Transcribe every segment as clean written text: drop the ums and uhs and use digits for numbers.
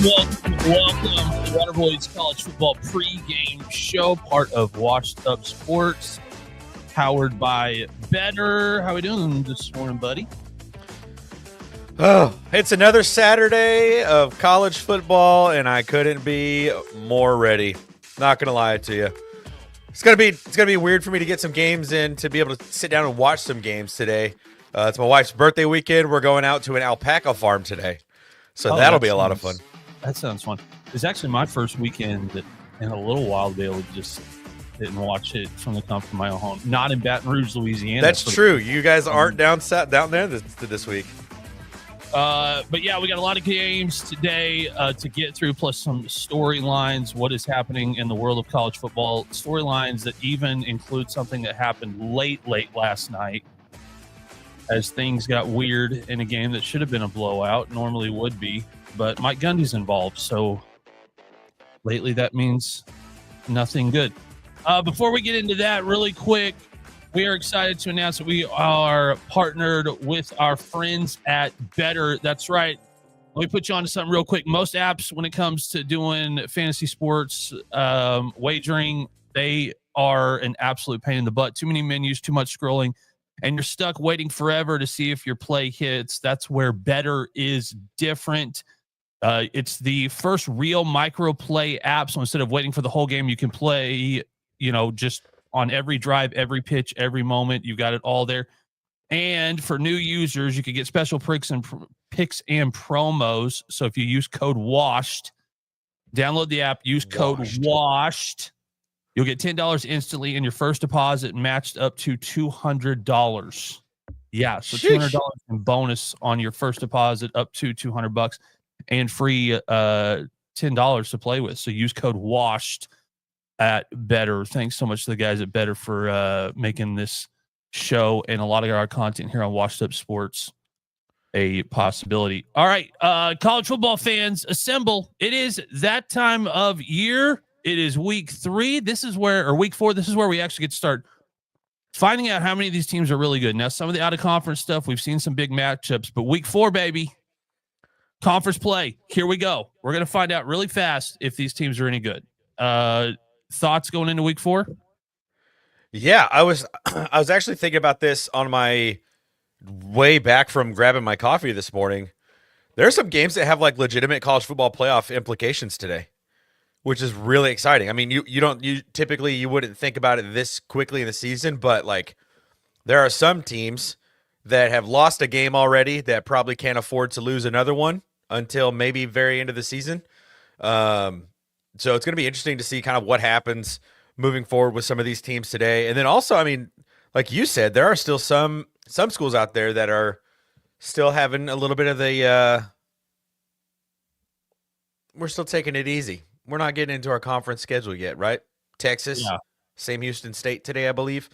Welcome to the Waterboys College Football Pregame Show, part of Washed Up Sports, powered by Better. How we doing this morning, buddy? Oh, it's another Saturday of college football, and I couldn't be more ready. Not gonna lie to you. It's gonna be weird for me to get some games in, to be able to sit down and watch some games today. It's my wife's birthday weekend. We're going out to an alpaca farm today, so that'll be a lot of fun. That sounds fun. It's actually my first weekend in a little while to be able to just sit and watch it from the comfort of my own home. Not in Baton Rouge, Louisiana. That's true. You guys aren't down there this week. But yeah, we got a lot of games today to get through, plus some storylines, what is happening in the world of college football. Storylines that even include something that happened late last night, as things got weird in a game that should have been a blowout, normally would be. But Mike Gundy's involved, so lately that means nothing good. Before we get into that, really quick, we are excited to announce that we are partnered with our friends at Better. That's right. Let me put you on to something real quick. Most apps, when it comes to doing fantasy sports wagering, they are an absolute pain in the butt. Too many menus, too much scrolling, and you're stuck waiting forever to see if your play hits. That's where Better is different. It's the first real micro play app. So instead of waiting for the whole game, you can play, just on every drive, every pitch, every moment. You've got it all there. And for new users, you can get special picks and promos. So if you use code WASHED, download the app, use code WASHED, you'll get $10 instantly in your first deposit, matched up to $200. Yeah, so $200 in bonus on your first deposit, up to $200, and free $10 to play with. So use code WASHED at Better. Thanks so much to the guys at Better for making this show and a lot of our content here on Washed Up Sports a possibility. All right, college football fans, assemble. It is that time of year. It is week 3. Week 4. This is where we actually get to start finding out how many of these teams are really good. Now, some of the out-of-conference stuff, we've seen some big matchups, but week 4, baby, conference play. Here we go. We're going to find out really fast if these teams are any good. Thoughts going into week 4? Yeah, I was actually thinking about this on my way back from grabbing my coffee this morning. There are some games that have like legitimate college football playoff implications today, which is really exciting. I mean, you typically wouldn't think about it this quickly in the season, but like there are some teams that have lost a game already that probably can't afford to lose another one until maybe very end of the season. So it's going to be interesting to see kind of what happens moving forward with some of these teams today. And then also, I mean, like you said, there are still some schools out there that are still having a little bit of the we're still taking it easy. We're not getting into our conference schedule yet, right? Texas, yeah. Same Houston State today, I believe.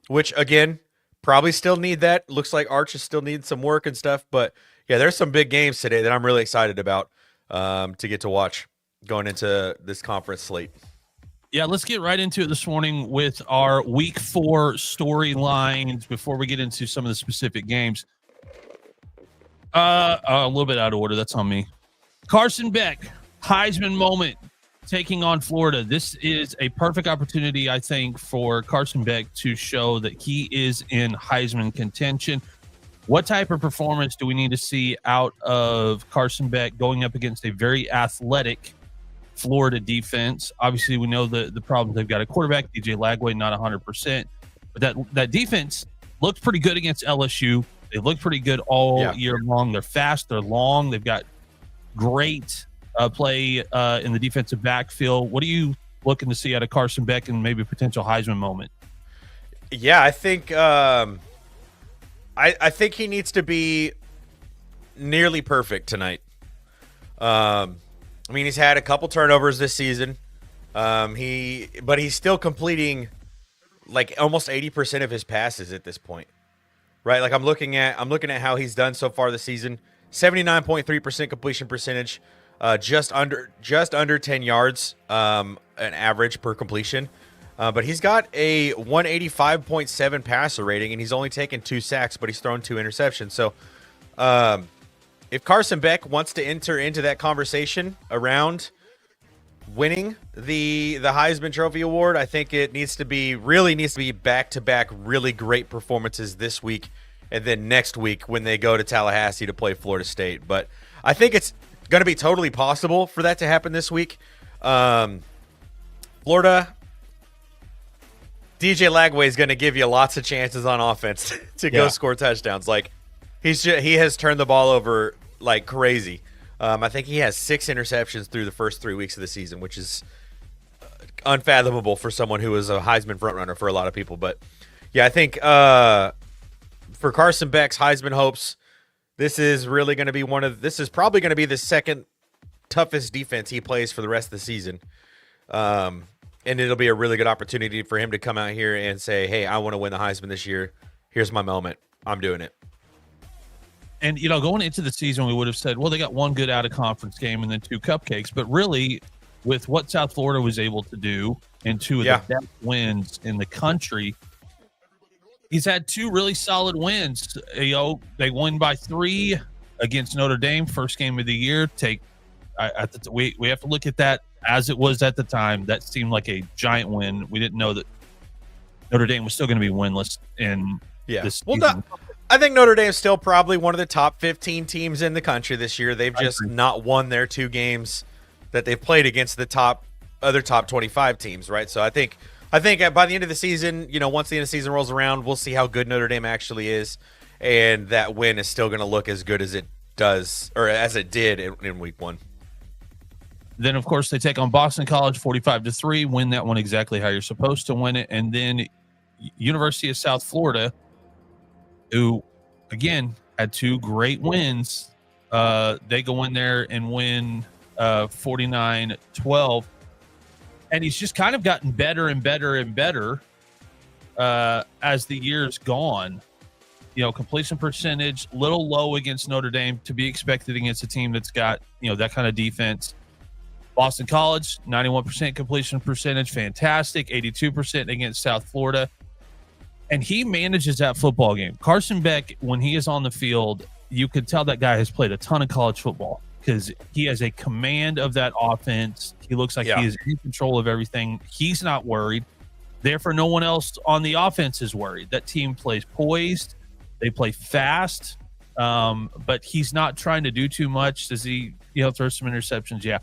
Which, again, probably still need that. Looks like Arch is still needing some work and stuff. But, yeah, there's some big games today that I'm really excited about to get to watch going into this conference slate. Yeah, let's get right into it this morning with our week 4 storylines before we get into some of the specific games. A little bit out of order. That's on me. Carson Beck, Heisman moment, taking on Florida. This is a perfect opportunity, I think, for Carson Beck to show that he is in Heisman contention. What type of performance do we need to see out of Carson Beck going up against a very athletic Florida defense? Obviously, we know the problems. They've got a quarterback, DJ Lagway, not 100%. But that defense looked pretty good against LSU. They looked pretty good all year long. They're fast. They're long. They've got great play in the defensive backfield. What are you looking to see out of Carson Beck and maybe a potential Heisman moment? Yeah, I think I think he needs to be nearly perfect tonight. I mean, he's had a couple turnovers this season. But he's still completing like almost 80% of his passes at this point. Right? Like I'm looking at how he's done so far this season. 79.3% completion percentage, just under 10 yards an average per completion. But he's got a 185.7 passer rating, and he's only taken 2 sacks, but he's thrown 2 interceptions. So if Carson Beck wants to enter into that conversation around winning the Heisman Trophy award, I think it needs to be back-to-back really great performances this week and then next week when they go to Tallahassee to play Florida State. But I think it's going to be totally possible for that to happen this week. Florida, DJ Lagway is going to give you lots of chances on offense to go score touchdowns. Like he has turned the ball over like crazy. I think he has 6 interceptions through the first 3 weeks of the season, which is unfathomable for someone who is a Heisman frontrunner for a lot of people. But yeah, I think for Carson Beck's Heisman hopes, this is really going to be this is probably going to be the second toughest defense he plays for the rest of the season. And it'll be a really good opportunity for him to come out here and say, hey, I want to win the Heisman this year. Here's my moment. I'm doing it. And, going into the season, we would have said, well, they got one good out-of-conference game and then 2 cupcakes. But really, with what South Florida was able to do and 2 of the best wins in the country, he's had 2 really solid wins. They won by 3 against Notre Dame, first game of the year. We have to look at that as it was at the time. That seemed like a giant win. We didn't know that Notre Dame was still going to be winless in this season. I think Notre Dame is still probably one of the top 15 teams in the country this year. They've just not won their 2 games that they've played against the other top 25 teams, right? So I think by the end of the season, once the end of the season rolls around, we'll see how good Notre Dame actually is, and that win is still going to look as good as it does or as it did in week 1. Then, of course, they take on Boston College 45-3, win that one exactly how you're supposed to win it, and then University of South Florida, who, again, had 2 great wins. They go in there and win 49-12. And he's just kind of gotten better and better and better as the year's gone. Completion percentage, little low against Notre Dame, to be expected against a team that's got, that kind of defense. Boston College, 91% completion percentage, fantastic. 82% against South Florida. And he manages that football game. Carson Beck, when he is on the field, you can tell that guy has played a ton of college football because he has a command of that offense. He looks like he is in control of everything. He's not worried. Therefore, no one else on the offense is worried. That team plays poised. They play fast, but he's not trying to do too much. Does he throw some interceptions? Yeah.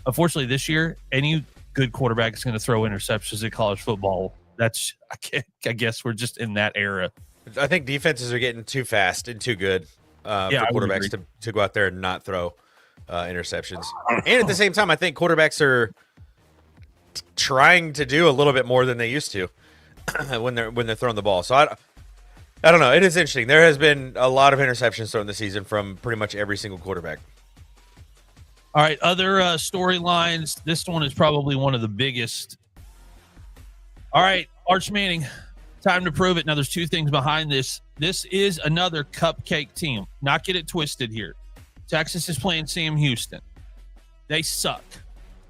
Unfortunately, this year, any good quarterback is going to throw interceptions in college football. I guess we're just in that era. I think defenses are getting too fast and too good for quarterbacks to go out there and not throw interceptions. And at the same time, I think quarterbacks are trying to do a little bit more than they used to when they're throwing the ball. So I don't know. It is interesting. There has been a lot of interceptions thrown this season from pretty much every single quarterback. All right, other storylines. This one is probably one of the biggest. All right, Arch Manning, time to prove it. Now, there's 2 things behind this. This is another cupcake team. Not get it twisted here. Texas is playing Sam Houston. They suck,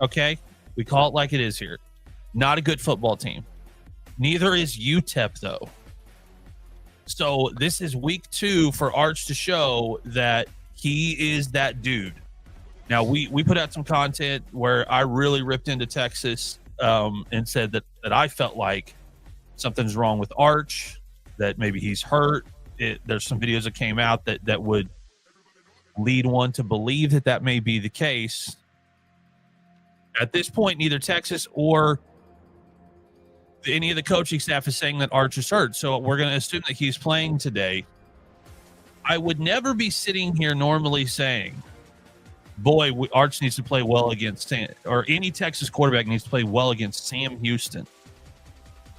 okay? We call it like it is here. Not a good football team. Neither is UTEP, though. So this is week 2 for Arch to show that he is that dude. Now, we put out some content where I really ripped into Texas and said that I felt like something's wrong with Arch, that maybe he's hurt. There's some videos that came out that would lead one to believe that may be the case. At this point, neither Texas or any of the coaching staff is saying that Arch is hurt. So we're going to assume that he's playing today. I would never be sitting here normally saying, boy, Arch needs to play well against or any Texas quarterback needs to play well against Sam Houston.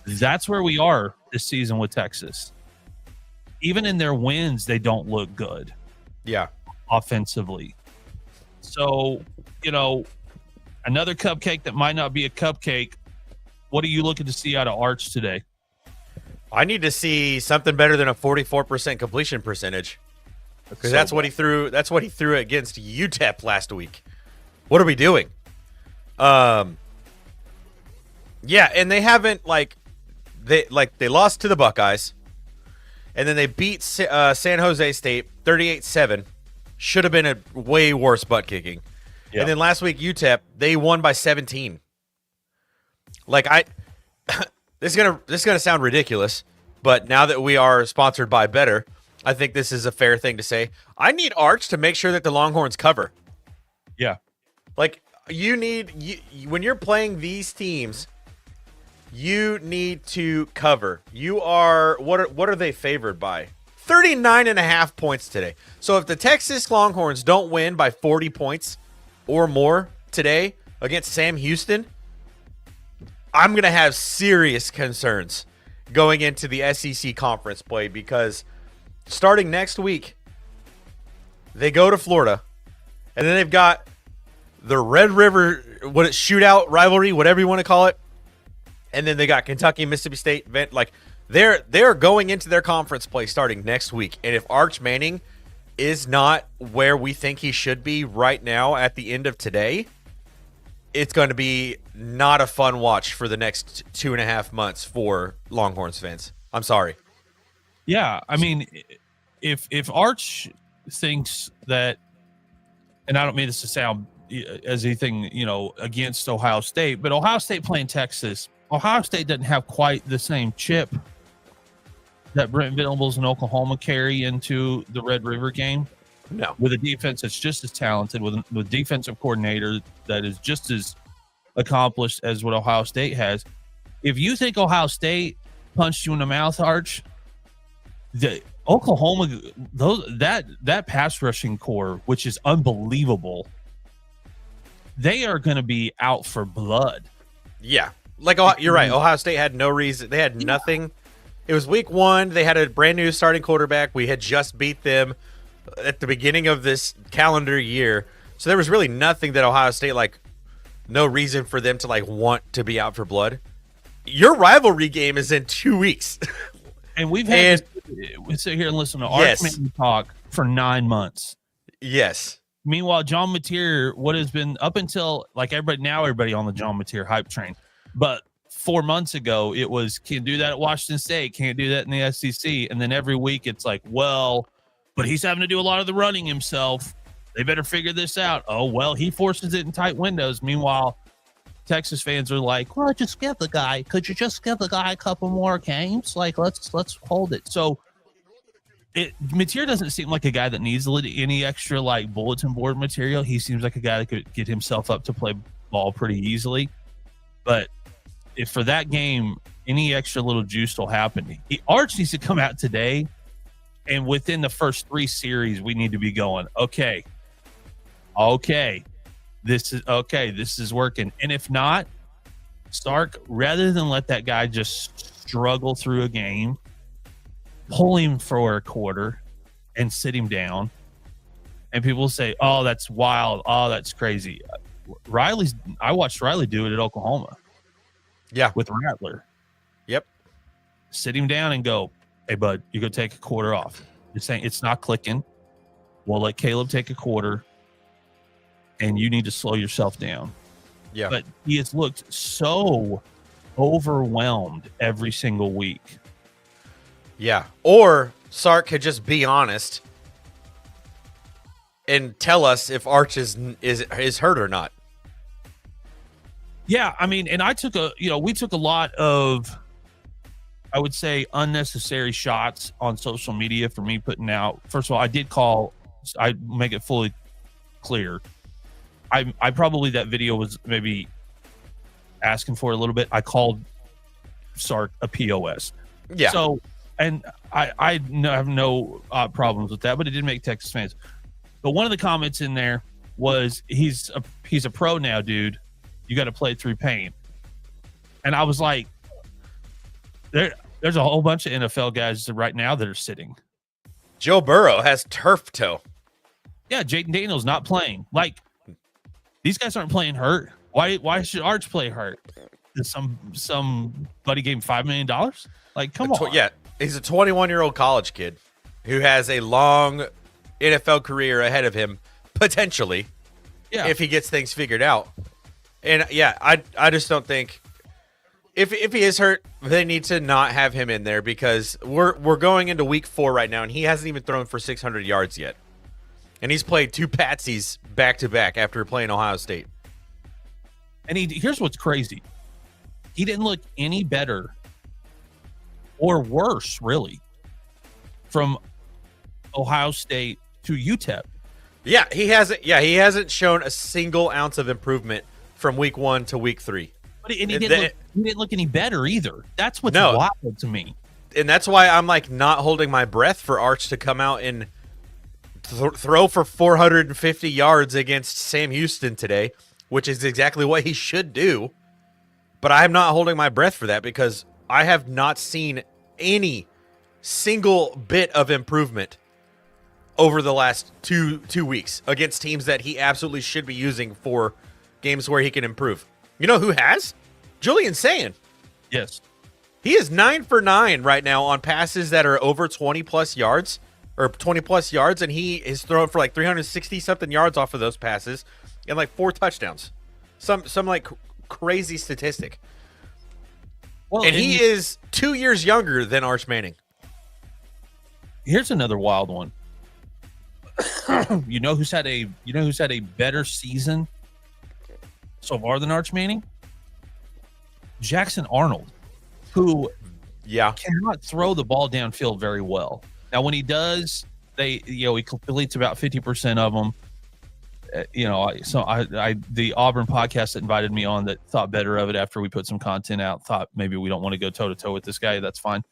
That's where we are this season with Texas. Even in their wins, they don't look good. Yeah. Offensively. So, another cupcake that might not be a cupcake. What are you looking to see out of Arch today? I need to see something better than a 44% completion percentage. Because that's what he threw. That's what he threw against UTEP last week. What are we doing? Yeah, and they haven't they lost to the Buckeyes, and then they beat San Jose State 38-7, should have been a way worse butt kicking. Yep. And then last week, UTEP, they won by 17. Like this is gonna sound ridiculous, but now that we are sponsored by Better, I think this is a fair thing to say. I need Arch to make sure that the Longhorns cover. Yeah. Like when you're playing these teams, you need to cover. You are what are they favored by? 39.5 points today. So if the Texas Longhorns don't win by 40 points or more today against Sam Houston, I'm going to have serious concerns going into the SEC conference play, because starting next week, they go to Florida, and then they've got the Red River shootout rivalry, whatever you want to call it, and then they got Kentucky, Mississippi State. Like they're going into their conference play starting next week, and if Arch Manning is not where we think he should be right now at the end of today, it's going to be not a fun watch for the next 2.5 months for Longhorns fans. I'm sorry. Yeah, I mean, if Arch thinks that, and I don't mean this to sound as anything, against Ohio State, but Ohio State playing Texas, Ohio State doesn't have quite the same chip that Brent Venables and Oklahoma carry into the Red River game. No. With a defense that's just as talented, with a defensive coordinator that is just as accomplished as what Ohio State has. If you think Ohio State punched you in the mouth, Arch, the Oklahoma, that pass rushing core, which is unbelievable, they are going to be out for blood. Yeah. Like, you're right. Ohio State had no reason. They had nothing. It was week 1. They had a brand new starting quarterback. We had just beat them at the beginning of this calendar year. So there was really nothing that Ohio State, no reason for them to, want to be out for blood. Your rivalry game is in 2 weeks. And we sit here and listen to Arch Manning talk for 9 months. Yes. Meanwhile, John Mateer, what has been up until everybody on the John Mateer hype train. But 4 months ago, it was can't do that at Washington State, can't do that in the SEC. And then every week it's but he's having to do a lot of the running himself. They better figure this out. Oh, well, he forces it in tight windows. Meanwhile, Texas fans are like, well, just give the guy. Could you just give the guy a couple more games? Let's hold it. So Mateer doesn't seem like a guy that needs any extra bulletin board material. He seems like a guy that could get himself up to play ball pretty easily. But if for that game, any extra little juice will happen. Arch needs to come out today, and within the first 3 series, we need to be going, okay, this is working. And if not, Sark, rather than let that guy just struggle through a game, pull him for a quarter and sit him down. And people say, oh, that's wild. Oh, that's crazy. I watched Riley do it at Oklahoma. Yeah. With Rattler. Yep. Sit him down and go, hey, bud, you're going to take a quarter off. You're saying it's not clicking. We'll let Caleb take a quarter, and you need to slow yourself down. Yeah. But he has looked so overwhelmed every single week. Yeah. Or Sark could just be honest and tell us if Arch is hurt or not. Yeah, I mean, and we took a lot of, I would say, unnecessary shots on social media for me putting out. First of all, I make it fully clear. I probably, that video was maybe asking for a little bit. I called Sark a POS. Yeah. So, and I have no problems with that, but it did make Texas fans. But one of the comments in there was, he's a pro now, dude. You got to play through pain. And I was like, there's a whole bunch of NFL guys right now that are sitting. Joe Burrow has turf toe. Yeah, Jaden Daniels not playing. These guys aren't playing hurt. Why should Arch play hurt? Is somebody gave him $5 million? Come on. Yeah, he's a 21-year-old college kid who has a long NFL career ahead of him, potentially, if he gets things figured out. And yeah, I just don't think if he is hurt, they need to not have him in there, because we're going into week 4 right now, and he hasn't even thrown for 600 yards yet. and he's played 2 patsies back-to-back after playing Ohio State. And here's what's crazy. He didn't look any better or worse, really, from Ohio State to UTEP. Yeah, he hasn't shown a single ounce of improvement from week 1 to week 3. But he didn't look any better either. That's what's wild to me. And that's why I'm like not holding my breath for Arch to come out and throw for 450 yards against Sam Houston today, which is exactly what he should do. But I'm not holding my breath for that because I have not seen any single bit of improvement over the last two weeks against teams that he absolutely should be using for games where he can improve. You know who has? Julian Sayin. Yes. He is 9 for 9 right now on passes that are over 20-plus yards, or 20-plus yards, and he is thrown for like 360-something yards off of those passes and like 4 touchdowns. Some like crazy statistic. Well, and he is 2 years younger than Arch Manning. Here's another wild one. You know who's had a better season so far than Arch Manning? Jackson Arnold, who cannot throw the ball downfield very well. Now, when he does, he completes about 50% of them. The Auburn podcast that invited me on that thought better of it after we put some content out, thought maybe we don't want to go toe to toe with this guy. That's fine.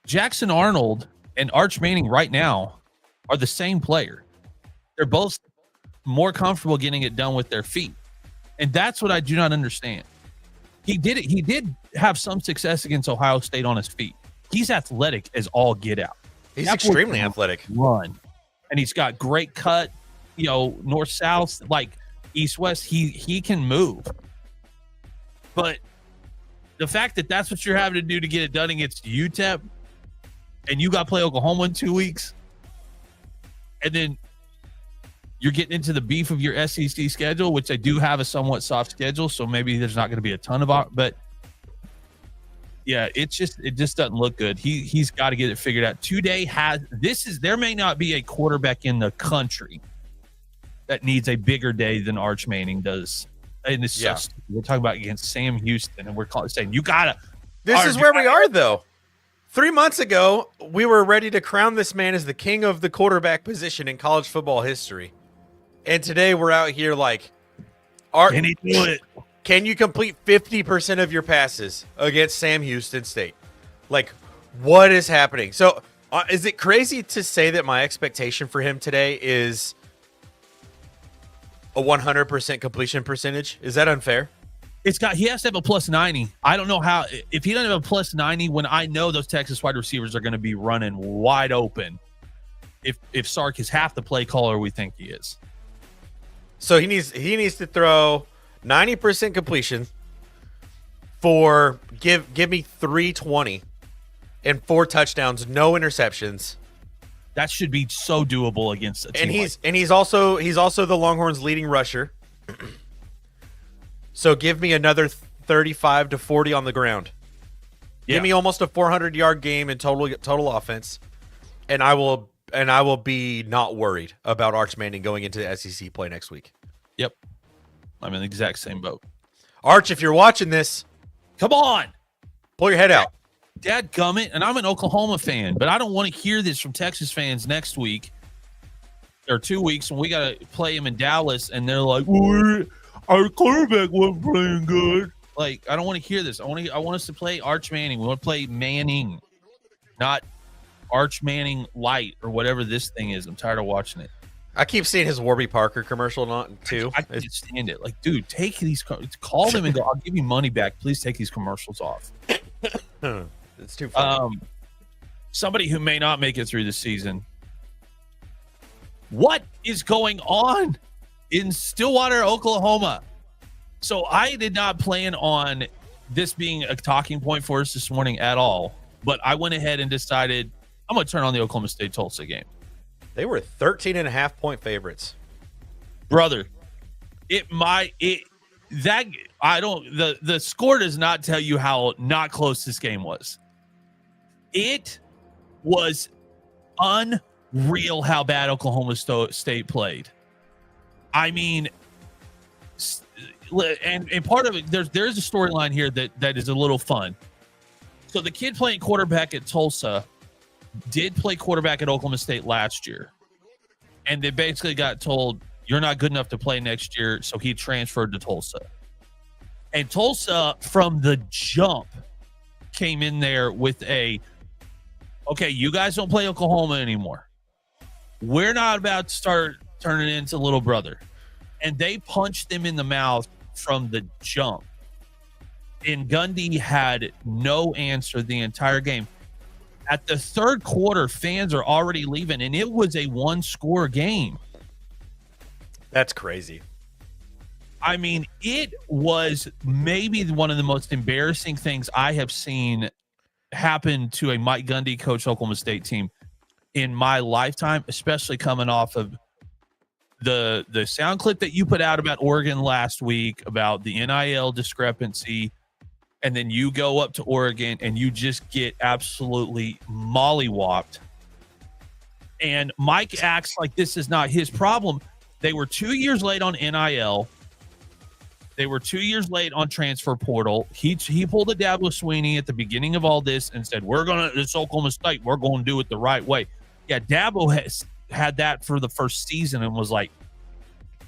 Jackson Arnold and Arch Manning right now are the same player. They're both more comfortable getting it done with their feet. And that's what I do not understand. He did have some success against Ohio State on his feet. He's athletic as all get out. He's extremely athletic. Run. And he's got great cut, north south, like east west. He can move. But the fact that that's what you're having to do to get it done against UTEP, and you got to play Oklahoma in 2 weeks, and then you're getting into the beef of your SEC schedule, which they do have a somewhat soft schedule, so maybe there's not going to be a ton of – but, yeah, it just doesn't look good. He's got to get it figured out. There may not be a quarterback in the country that needs a bigger day than Arch Manning does. And it's just – we're talking about against Sam Houston, and we're saying, you got to – This is where we are, though. 3 months ago, we were ready to crown this man as the king of the quarterback position in college football history. And today we're out here like, can he do it? Can you complete 50% of your passes against Sam Houston State? Like, what is happening? So, is it crazy to say that my expectation for him today is a 100% completion percentage? Is that unfair? He has to have a plus 90. I don't know how, if he doesn't have a plus 90, when I know those Texas wide receivers are going to be running wide open, if Sark is half the play caller we think he is. So he needs to throw 90% completion for give me 320 and 4 touchdowns, no interceptions. That should be so doable against a team. And he's also the Longhorns' leading rusher. So give me another 35 to 40 on the ground. Yeah. Give me almost a 400-yard game in total offense, and I will be not worried about Arch Manning going into the SEC play next week. Yep. I'm in the exact same boat. Arch, if you're watching this, come on. Pull your head out. Dadgummit, and I'm an Oklahoma fan, but I don't want to hear this from Texas fans next week or 2 weeks when we got to play them in Dallas, and they're like, our quarterback wasn't playing good. Like, I don't want to hear this. I want us to play Arch Manning. We want to play Manning, not Arch Manning Light or whatever this thing is. I'm tired of watching it. I keep seeing his Warby Parker commercial too. I can't stand it. Like, dude, take these. Call them and go, I'll give you money back. Please take these commercials off. It's too funny. Somebody who may not make it through the season. What is going on in Stillwater, Oklahoma? So I did not plan on this being a talking point for us this morning at all, but I went ahead and decided I'm going to turn on the Oklahoma State Tulsa game. They were 13.5-point favorites. Brother, the score does not tell you how not close this game was. It was Unreal how bad Oklahoma State played. I mean, and part of it, there's a storyline here that is a little fun. So the kid playing quarterback at Tulsa did play quarterback at Oklahoma State last year. And they basically got told, you're not good enough to play next year. So he transferred to Tulsa. And Tulsa, from the jump, came in there with okay, you guys don't play Oklahoma anymore. We're not about to start turning into little brother. And they punched them in the mouth from the jump. And Gundy had no answer the entire game. At the third quarter, fans are already leaving, and it was a one-score game. That's crazy. I mean, it was maybe one of the most embarrassing things I have seen happen to a Mike Gundy coach Oklahoma State team in my lifetime, especially coming off of the sound clip that you put out about Oregon last week about the NIL discrepancy. And then you go up to Oregon and you just get absolutely mollywopped. And Mike acts like this is not his problem. They were 2 years late on NIL. They were 2 years late on transfer portal. He pulled a Dabo Swinney at the beginning of all this and said, it's Oklahoma State. We're going to do it the right way. Yeah, Dabo has had that for the first season and was like,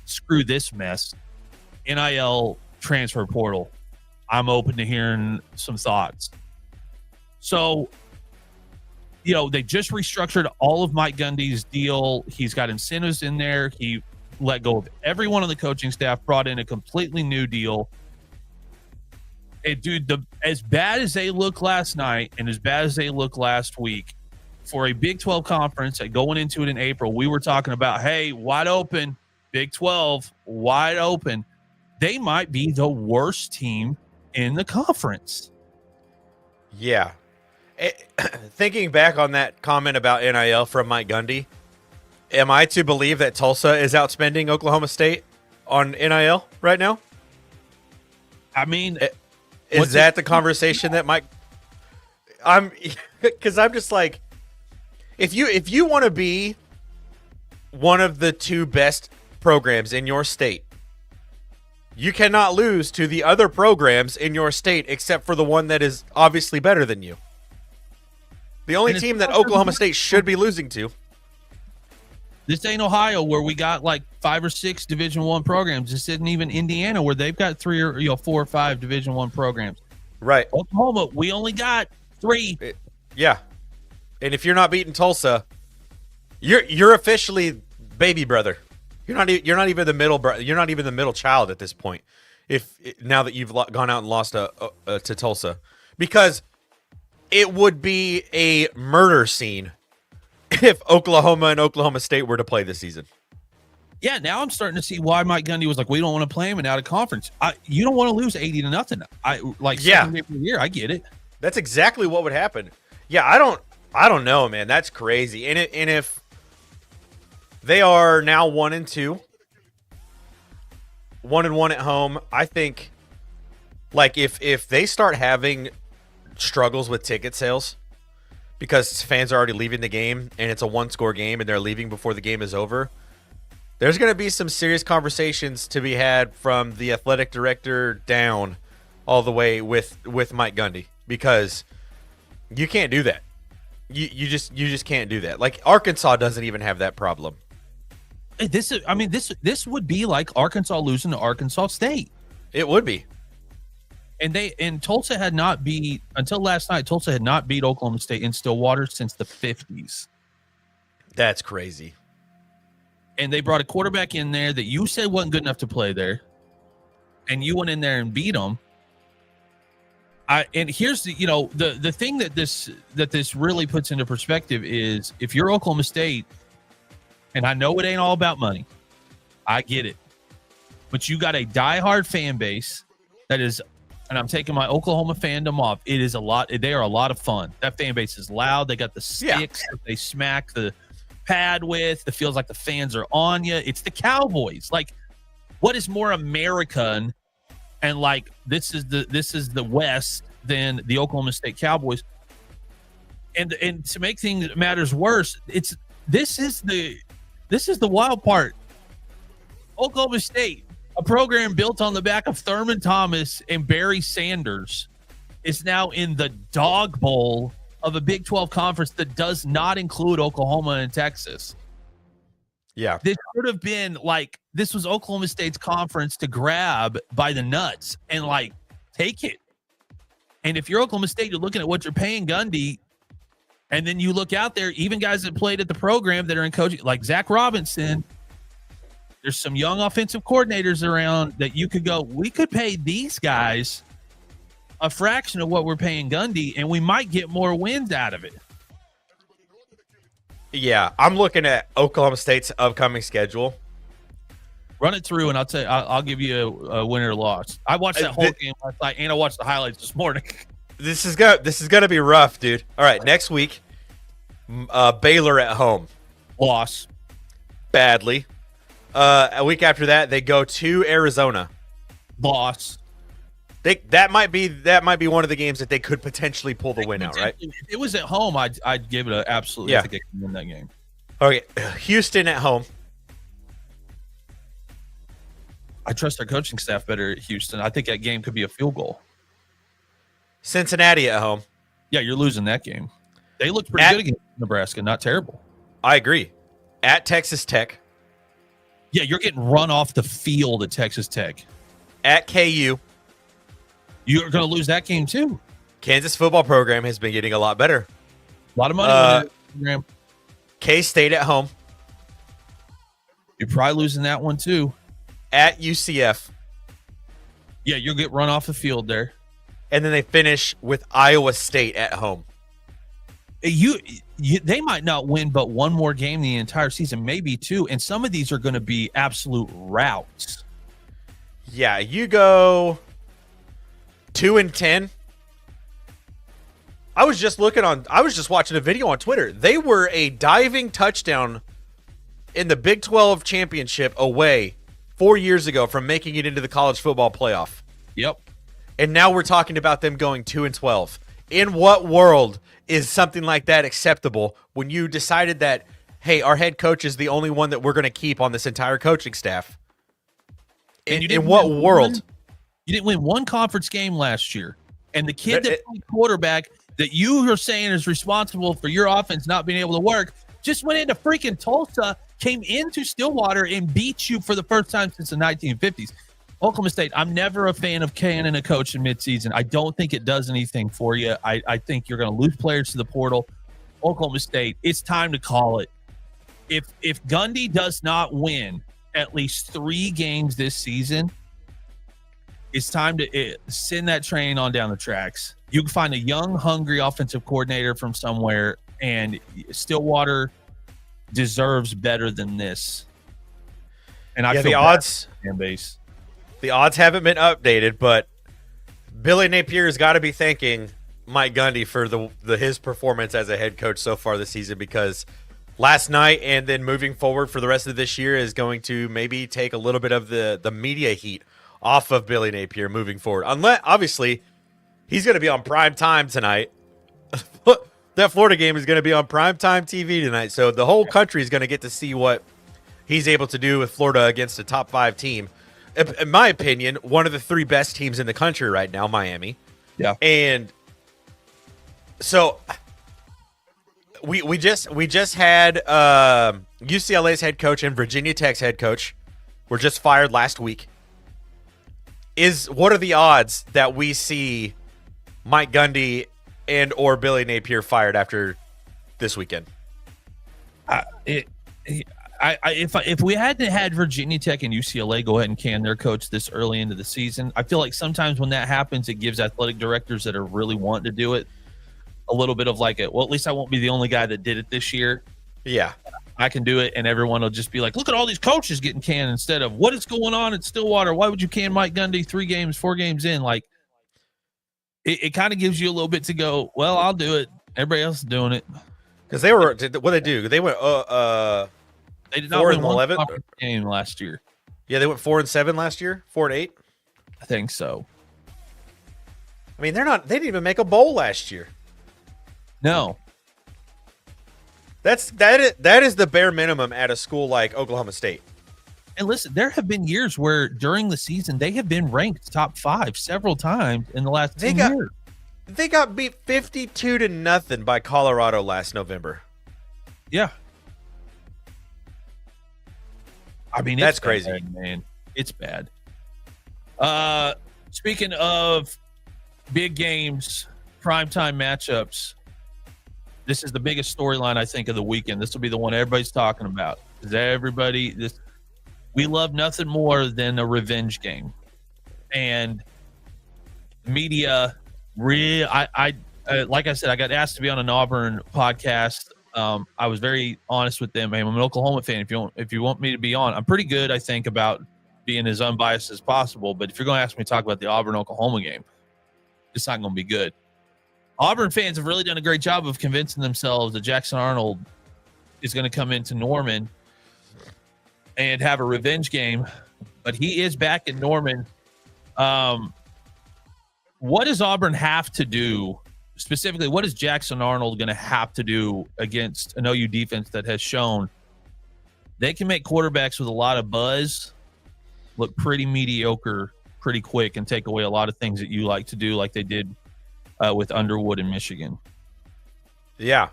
screw this mess. NIL transfer portal. I'm open to hearing some thoughts. So, they just restructured all of Mike Gundy's deal. He's got incentives in there. He let go of everyone on the coaching staff, brought in a completely new deal. Hey, dude, as bad as they look last night and as bad as they look last week, for a Big 12 conference and going into it in April, we were talking about, hey, wide open, Big 12, wide open. They might be the worst team in the conference. Yeah. Thinking back on that comment about NIL from Mike Gundy, am I to believe that Tulsa is outspending Oklahoma State on NIL right now? I mean, is that the conversation that Mike? Because I'm just like, if you want to be one of the two best programs in your state, you cannot lose to the other programs in your state except for the one that is obviously better than you. The only team that Oklahoma State should be losing to. This ain't Ohio where we got like 5 or 6 Division I programs. This isn't even Indiana where they've got 3 or 4 or 5 Division I programs. Right. Oklahoma, we only got 3. Yeah. And if you're not beating Tulsa, you're officially baby brother. You're not even the middle brother. You're not even the middle child at this point. Now that you've gone out and lost to Tulsa, because it would be a murder scene if Oklahoma and Oklahoma State were to play this season. Yeah, now I'm starting to see why Mike Gundy was like, we don't want to play him and out of conference. You don't want to lose 80-0. Second year. I get it. That's exactly what would happen. Yeah, I don't know, man. That's crazy. And if they are now 1-2, 1-1 at home, I think, like, if they start having struggles with ticket sales because fans are already leaving the game and it's a one-score game and they're leaving before the game is over, there's going to be some serious conversations to be had from the athletic director down all the way with Mike Gundy, because you can't do that. You just can't do that. Like, Arkansas doesn't even have that problem. Hey, this would be like Arkansas losing to Arkansas State. It would be. And Tulsa had not beat until last night. Tulsa had not beat Oklahoma State in Stillwater since the 50s. That's crazy. And they brought a quarterback in there that you said wasn't good enough to play there, and you went in there and beat them. And here's the thing that this really puts into perspective is, if you're Oklahoma State, and I know it ain't all about money, I get it, but you got a diehard fan base that is, and I'm taking my Oklahoma fandom off. It is a lot. They are a lot of fun. That fan base is loud. They got the sticks that they smack the pad with. It feels like the fans are on you. It's the Cowboys. Like, what is more American? And like, this is the West than the Oklahoma State Cowboys. And to make things matters worse, this is the wild part. Oklahoma State, a program built on the back of Thurman Thomas and Barry Sanders, is now in the dog bowl of a Big 12 conference that does not include Oklahoma and Texas. Yeah. This should have been like, this was Oklahoma State's conference to grab by the nuts and like take it. And if you're Oklahoma State, you're looking at what you're paying Gundy, and then you look out there, even guys that played at the program that are in coaching, like Zach Robinson. There's some young offensive coordinators around that you could go, we could pay these guys a fraction of what we're paying Gundy, and we might get more wins out of it. Yeah, I'm looking at Oklahoma State's upcoming schedule. Run it through, and I'll give you a winner or loss. I watched that whole game last night, and I watched the highlights this morning. This is gonna be rough, dude. All right, next week, Baylor at home. Loss. Badly. A week after that, they go to Arizona. Loss. That might be one of the games that they could potentially pull the win out, right? If it was at home, I'd give it an absolutely. Yeah. I think they can win that game. Okay, Houston at home. I trust their coaching staff better at Houston. I think that game could be a field goal. Cincinnati at home. Yeah, you're losing that game. They looked pretty good against Nebraska. Not terrible. I agree. At Texas Tech. Yeah, you're getting run off the field at Texas Tech. At KU. You're going to lose that game too. Kansas football program has been getting a lot better. A lot of money on the program. K-State at home. You're probably losing that one too. At UCF. Yeah, you'll get run off the field there. And then they finish with Iowa State at home. They might not win but one more game the entire season, maybe two. And some of these are going to be absolute routes. Yeah, you go 2-10. I was just watching a video on Twitter. They were a diving touchdown in the Big 12 championship away 4 years ago from making it into the college football playoff. Yep. And now we're talking about them going 2-12. In what world is something like that acceptable when you decided that, hey, our head coach is the only one that we're going to keep on this entire coaching staff? In what world? You didn't win one conference game last year. And the kid that played quarterback that you are saying is responsible for your offense not being able to work just went into freaking Tulsa, came into Stillwater, and beat you for the first time since the 1950s. Oklahoma State, I'm never a fan of canning a coach in midseason. I don't think it does anything for you. I think you're going to lose players to the portal. Oklahoma State, it's time to call it. If Gundy does not win at least 3 games this season, it's time to send that train on down the tracks. You can find a young, hungry offensive coordinator from somewhere, and Stillwater deserves better than this. And I feel the odds fan base. The odds haven't been updated, but Billy Napier's got to be thanking Mike Gundy for his performance as a head coach so far this season, because last night and then moving forward for the rest of this year is going to maybe take a little bit of the media heat off of Billy Napier moving forward. Unless, obviously, he's going to be on prime time tonight. That Florida game is going to be on primetime TV tonight, so the whole country is going to get to see what he's able to do with Florida against a top 5 team. In my opinion, one of the 3 best teams in the country right now, Miami. Yeah. And so we just had UCLA's head coach and Virginia Tech's head coach were just fired last week. What are the odds that we see Mike Gundy and or Billy Napier fired after this weekend? If we hadn't had Virginia Tech and UCLA go ahead and can their coach this early into the season, I feel like sometimes when that happens, it gives athletic directors that are really wanting to do it a little bit of like, at least I won't be the only guy that did it this year. Yeah. I can do it, and everyone will just be like, look at all these coaches getting canned instead of what is going on at Stillwater. Why would you can Mike Gundy 4 games in? Like, it kind of gives you a little bit to go, well, I'll do it. Everybody else is doing it. Because they were, what they do? They went, they did not win 1 game last year. Yeah, they went 4-7 last year, 4-8. I think so. I mean, they didn't even make a bowl last year. No. That is the bare minimum at a school like Oklahoma State. And listen, there have been years where during the season they have been ranked top 5 several times in the last 10 years. They got beat 52-0 by Colorado last November. Yeah. I mean, that's crazy, man. It's bad. Speaking of big games, primetime matchups, this is the biggest storyline, I think, of the weekend. This will be the one everybody's talking about. We love nothing more than a revenge game. And media, like I said, I got asked to be on an Auburn podcast. I was very honest with them. I'm an Oklahoma fan. If you want me to be on, I'm pretty good, I think, about being as unbiased as possible. But if you're going to ask me to talk about the Auburn-Oklahoma game, it's not going to be good. Auburn fans have really done a great job of convincing themselves that Jackson Arnold is going to come into Norman and have a revenge game. But he is back in Norman. What does Auburn have to do? Specifically, what is Jackson Arnold going to have to do against an OU defense that has shown they can make quarterbacks with a lot of buzz look pretty mediocre pretty quick and take away a lot of things that you like to do, like they did with Underwood in Michigan? Yeah.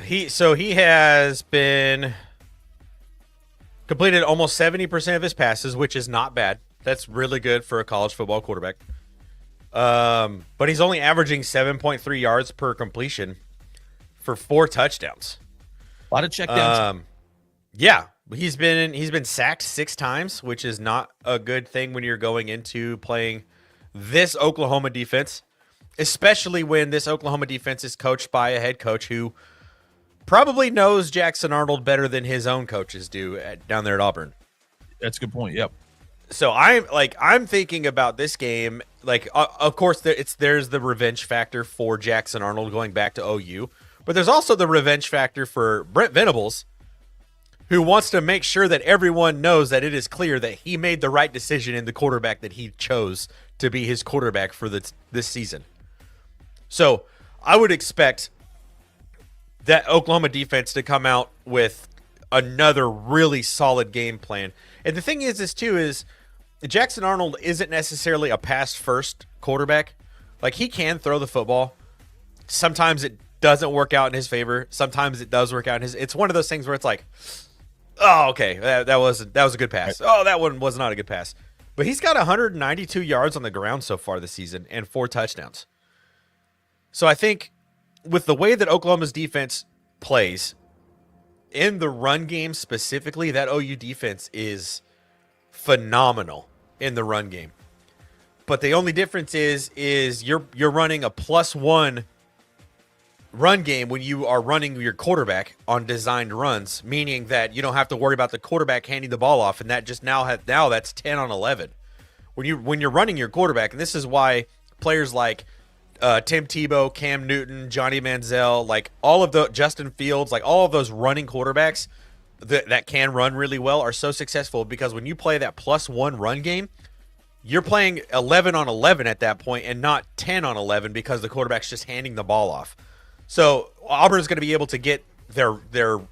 He has been completed almost 70% of his passes, which is not bad. That's really good for a college football quarterback. But he's only averaging 7.3 yards per completion for 4 touchdowns. A lot of checkdowns. Yeah, he's been sacked 6 times, which is not a good thing when you're going into playing this Oklahoma defense, especially when this Oklahoma defense is coached by a head coach who probably knows Jackson Arnold better than his own coaches do down there at Auburn. That's a good point. Yep. So I'm thinking about this game. Like, of course, there's the revenge factor for Jackson Arnold going back to OU, but there's also the revenge factor for Brent Venables, who wants to make sure that everyone knows that it is clear that he made the right decision in the quarterback that he chose to be his quarterback for this season. So I would expect that Oklahoma defense to come out with another really solid game plan. And the thing is Jackson Arnold isn't necessarily a pass-first quarterback. Like, he can throw the football. Sometimes it doesn't work out in his favor. Sometimes it does work out in his. It's one of those things where it's like, oh, okay, that was a good pass. Oh, that one was not a good pass. But he's got 192 yards on the ground so far this season and 4 touchdowns. So I think with the way that Oklahoma's defense plays, in the run game specifically, that OU defense is phenomenal in the run game. But the only difference is you're running a +1 run game when you are running your quarterback on designed runs, meaning that you don't have to worry about the quarterback handing the ball off, and that just now that's 10 on 11. When you're running your quarterback, and this is why players like Tim Tebow, Cam Newton, Johnny Manziel, like all of the Justin Fields, like all of those running quarterbacks that can run really well are so successful, because when you play that +1 run game, you're playing 11 on 11 at that point and not 10 on 11 because the quarterback's just handing the ball off. So Auburn's going to be able to get their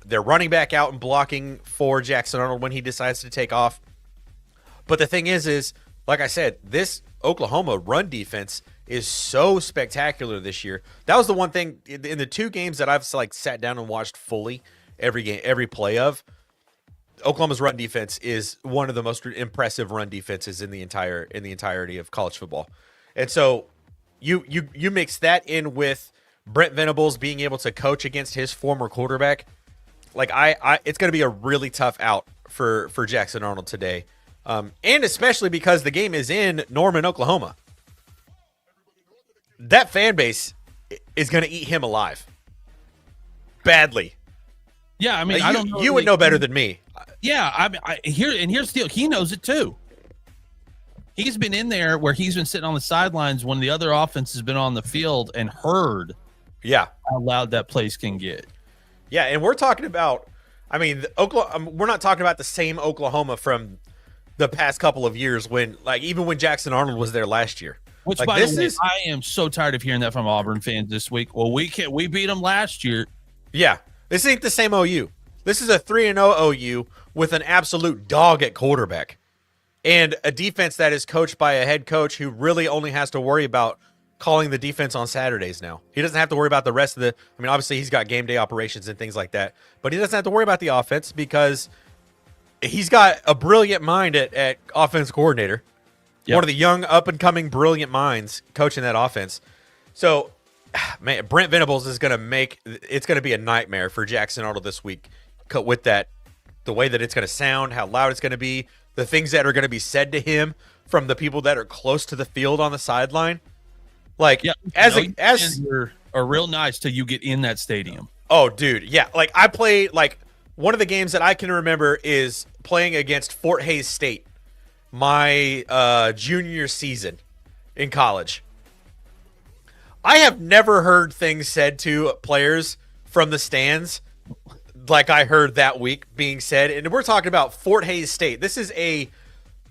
running back out and blocking for Jackson Arnold when he decides to take off. But the thing is like I said, this Oklahoma run defense is so spectacular this year. That was the one thing in the 2 games that I've sat down and watched fully every game, every play of. Oklahoma's run defense is one of the most impressive run defenses in the entirety of college football. And so you mix that in with Brent Venables being able to coach against his former quarterback. Like it's going to be a really tough out for Jackson Arnold today. And especially because the game is in Norman, Oklahoma. That fan base is going to eat him alive. Badly. Yeah, I mean, I don't know. You would know better than me. Yeah, here's the deal. He knows it too. He's been in there where he's been sitting on the sidelines when the other offense has been on the field and heard how loud that place can get. Yeah, and we're talking about, I mean, we're not talking about the same Oklahoma from the past couple of years when, like, even when Jackson Arnold was there last year. Which, Like, by this the way, is I am so tired of hearing that from Auburn fans this week. Well, we beat them last year. yeah. This ain't the same OU. This is a 3-0 OU with an absolute dog at quarterback and a defense that is coached by a head coach who really only has to worry about calling the defense on Saturdays now. He doesn't have to worry about the rest of the – I mean, obviously he's got game day operations and things like that, but he doesn't have to worry about the offense because he's got a brilliant mind at offense coordinator, one of the young, up-and-coming brilliant minds coaching that offense. So, man, Brent Venables is going to make – it's going to be a nightmare for Jackson Arnold this week with that – the way that it's going to sound, how loud it's going to be, the things that are going to be said to him from the people that are close to the field on the sideline. Like, are real nice till you get in that stadium. Oh, dude, yeah. Like, I played, like, one of the games that I can remember is playing against Fort Hays State my junior season in college. I have never heard things said to players from the stands like I heard that week being said. And we're talking about Fort Hays State. This is a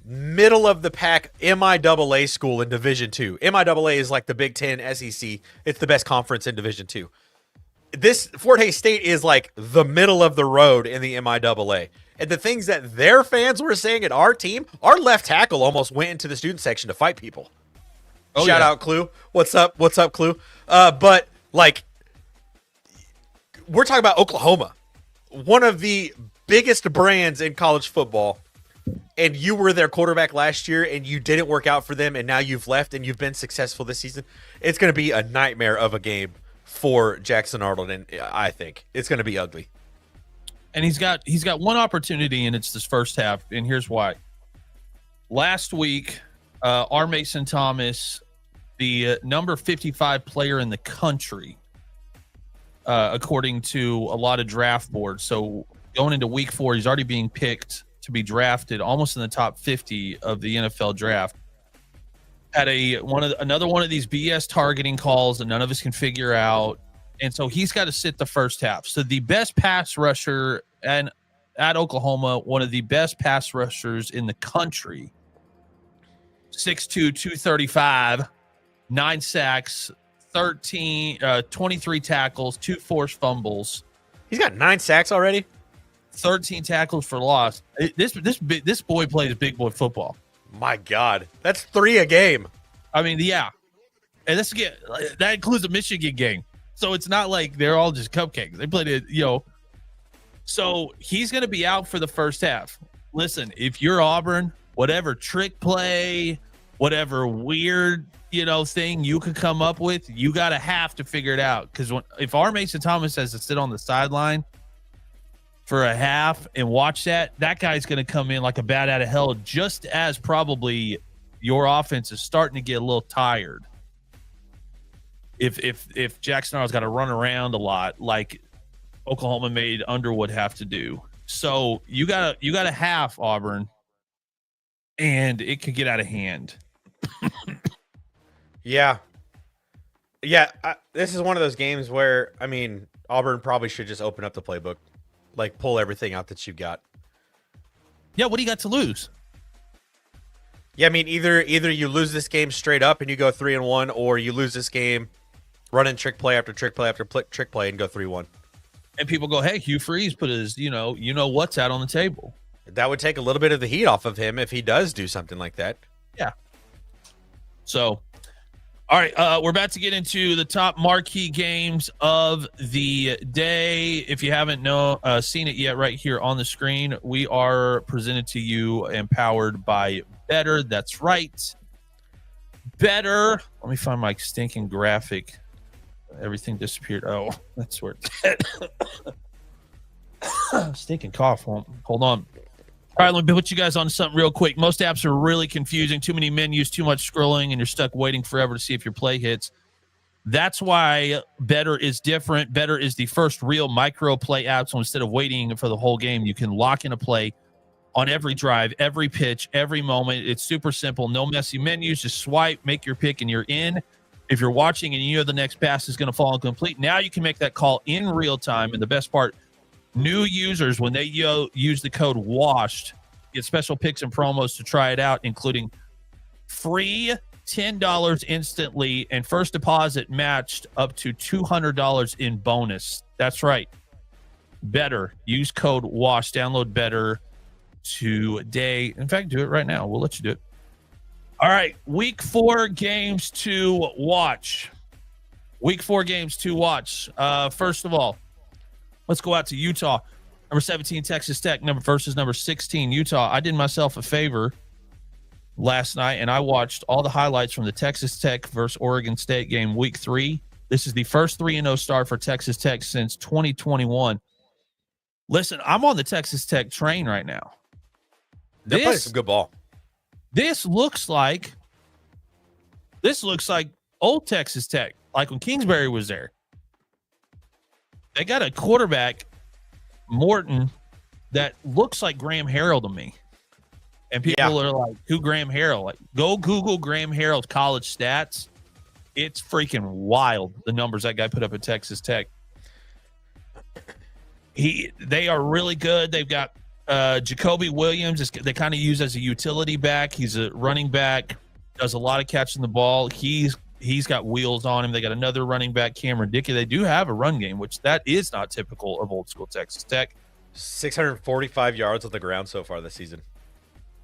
middle of the pack MIAA school in Division II. MIAA is like the Big Ten SEC. It's the best conference in Division II. This Fort Hays State is like the middle of the road in the MIAA. And the things that their fans were saying at our team, our left tackle almost went into the student section to fight people. Shout out Clue. What's up? What's up, Clue? But like, we're talking about Oklahoma, one of the biggest brands in college football. And you were their quarterback last year and you didn't work out for them. And now you've left and you've been successful this season. It's going to be a nightmare of a game for Jackson Arnold. And I think it's going to be ugly. And he's got one opportunity, and it's this first half. And here's why. Last week, R. Mason Thomas, the number 55 player in the country, according to a lot of draft boards. So going into week 4, he's already being picked to be drafted almost in the top 50 of the NFL draft. Had another one of these BS targeting calls that none of us can figure out. And so he's got to sit the first half. So the best pass rusher at Oklahoma, one of the best pass rushers in the country, 6'2", 235, 9 sacks, 23 tackles, 2 forced fumbles. He's got 9 sacks already. 13 tackles for loss. This boy plays big boy football. My God, that's 3 a game. I mean, yeah, and that includes the Michigan game. So it's not like they're all just cupcakes. They played it, So he's going to be out for the first half. Listen, if you're Auburn, whatever trick play, whatever weird, thing you could come up with, you got to have to figure it out. Because if R. Mason Thomas has to sit on the sideline for a half and watch that guy's going to come in like a bat out of hell, just as probably your offense is starting to get a little tired. If Jackson Arnold's got to run around a lot like Oklahoma made Underwood have to do. So you got a half, Auburn, and it could get out of hand. Yeah. This is one of those games where, I mean, Auburn probably should just open up the playbook, like pull everything out that you got. Yeah, what do you got to lose? Yeah, I mean, either you lose this game straight up and you go 3-1, or you lose this game running trick play after trick play after trick play and go 3-1. And people go, hey, Hugh Freeze put his, what's out on the table. That would take a little bit of the heat off of him if he does do something like that. Yeah. So, all right, we're about to get into the top marquee games of the day. If you haven't seen it yet, right here on the screen, we are presented to you and powered by Better. That's right. Better. Let me find my stinking graphic. Everything disappeared. Oh, that's where it's at. Stinking cough. Hold on. All right, let me put you guys on something real quick. Most apps are really confusing. Too many menus, too much scrolling, and you're stuck waiting forever to see if your play hits. That's why Better is different. Better is the first real micro play app. So instead of waiting for the whole game, you can lock in a play on every drive, every pitch, every moment. It's super simple. No messy menus. Just swipe, make your pick, and you're in. If you're watching and you know the next pass is going to fall incomplete, now you can make that call in real time. And the best part, new users, when they use the code WASHED, get special picks and promos to try it out, including free $10 instantly, and first deposit matched up to $200 in bonus. That's right. Better. Use code WASH. Download Better today. In fact, do it right now. We'll let you do it. All right. Week 4 games to watch. Week 4 games to watch. First of all, let's go out to Utah. Number 17, Texas Tech versus number 16, Utah. I did myself a favor last night, and I watched all the highlights from the Texas Tech versus Oregon State game, week 3. This is the first 3-0 start for Texas Tech since 2021. Listen, I'm on the Texas Tech train right now. They're playing some good ball. This looks like old Texas Tech, like when Kingsbury was there. They got a quarterback, Morton, that looks like Graham Harrell to me. And people are like, who Graham Harrell? Like, go Google Graham Harrell's college stats. It's freaking wild, the numbers that guy put up at Texas Tech. They are really good. They've got Jacoby Williams. They kind of use as a utility back. He's a running back, does a lot of catching the ball. He's got wheels on him. They got another running back, Cameron Dickey. They do have a run game, which that is not typical of old school Texas Tech. 645 yards on the ground so far this season.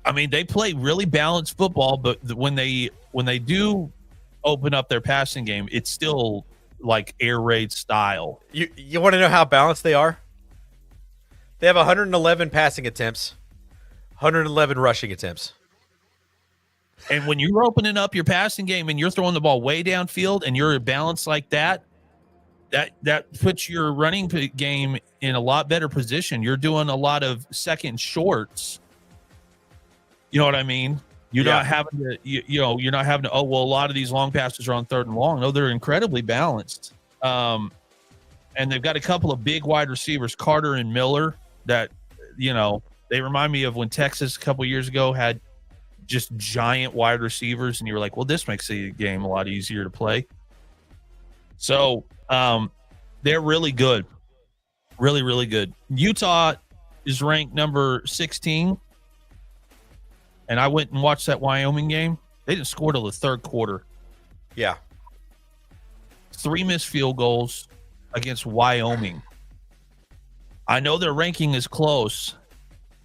I mean, they play really balanced football, but when they do open up their passing game, it's still like air raid style. You want to know how balanced they are? They have 111 passing attempts, 111 rushing attempts. And when you're opening up your passing game and you're throwing the ball way downfield and you're balanced like that puts your running game in a lot better position. You're doing a lot of second shorts. You know what I mean? You're not having to, you're not having to, a lot of these long passes are on 3rd and long. No, they're incredibly balanced. And they've got a couple of big wide receivers, Carter and Miller, that, they remind me of when Texas a couple years ago had just giant wide receivers, and you were like, well, this makes the game a lot easier to play. So they're really good. Really, really good. Utah is ranked number 16. And I went and watched that Wyoming game. They didn't score till the 3rd quarter. Yeah. 3 missed field goals against Wyoming. I know their ranking is close,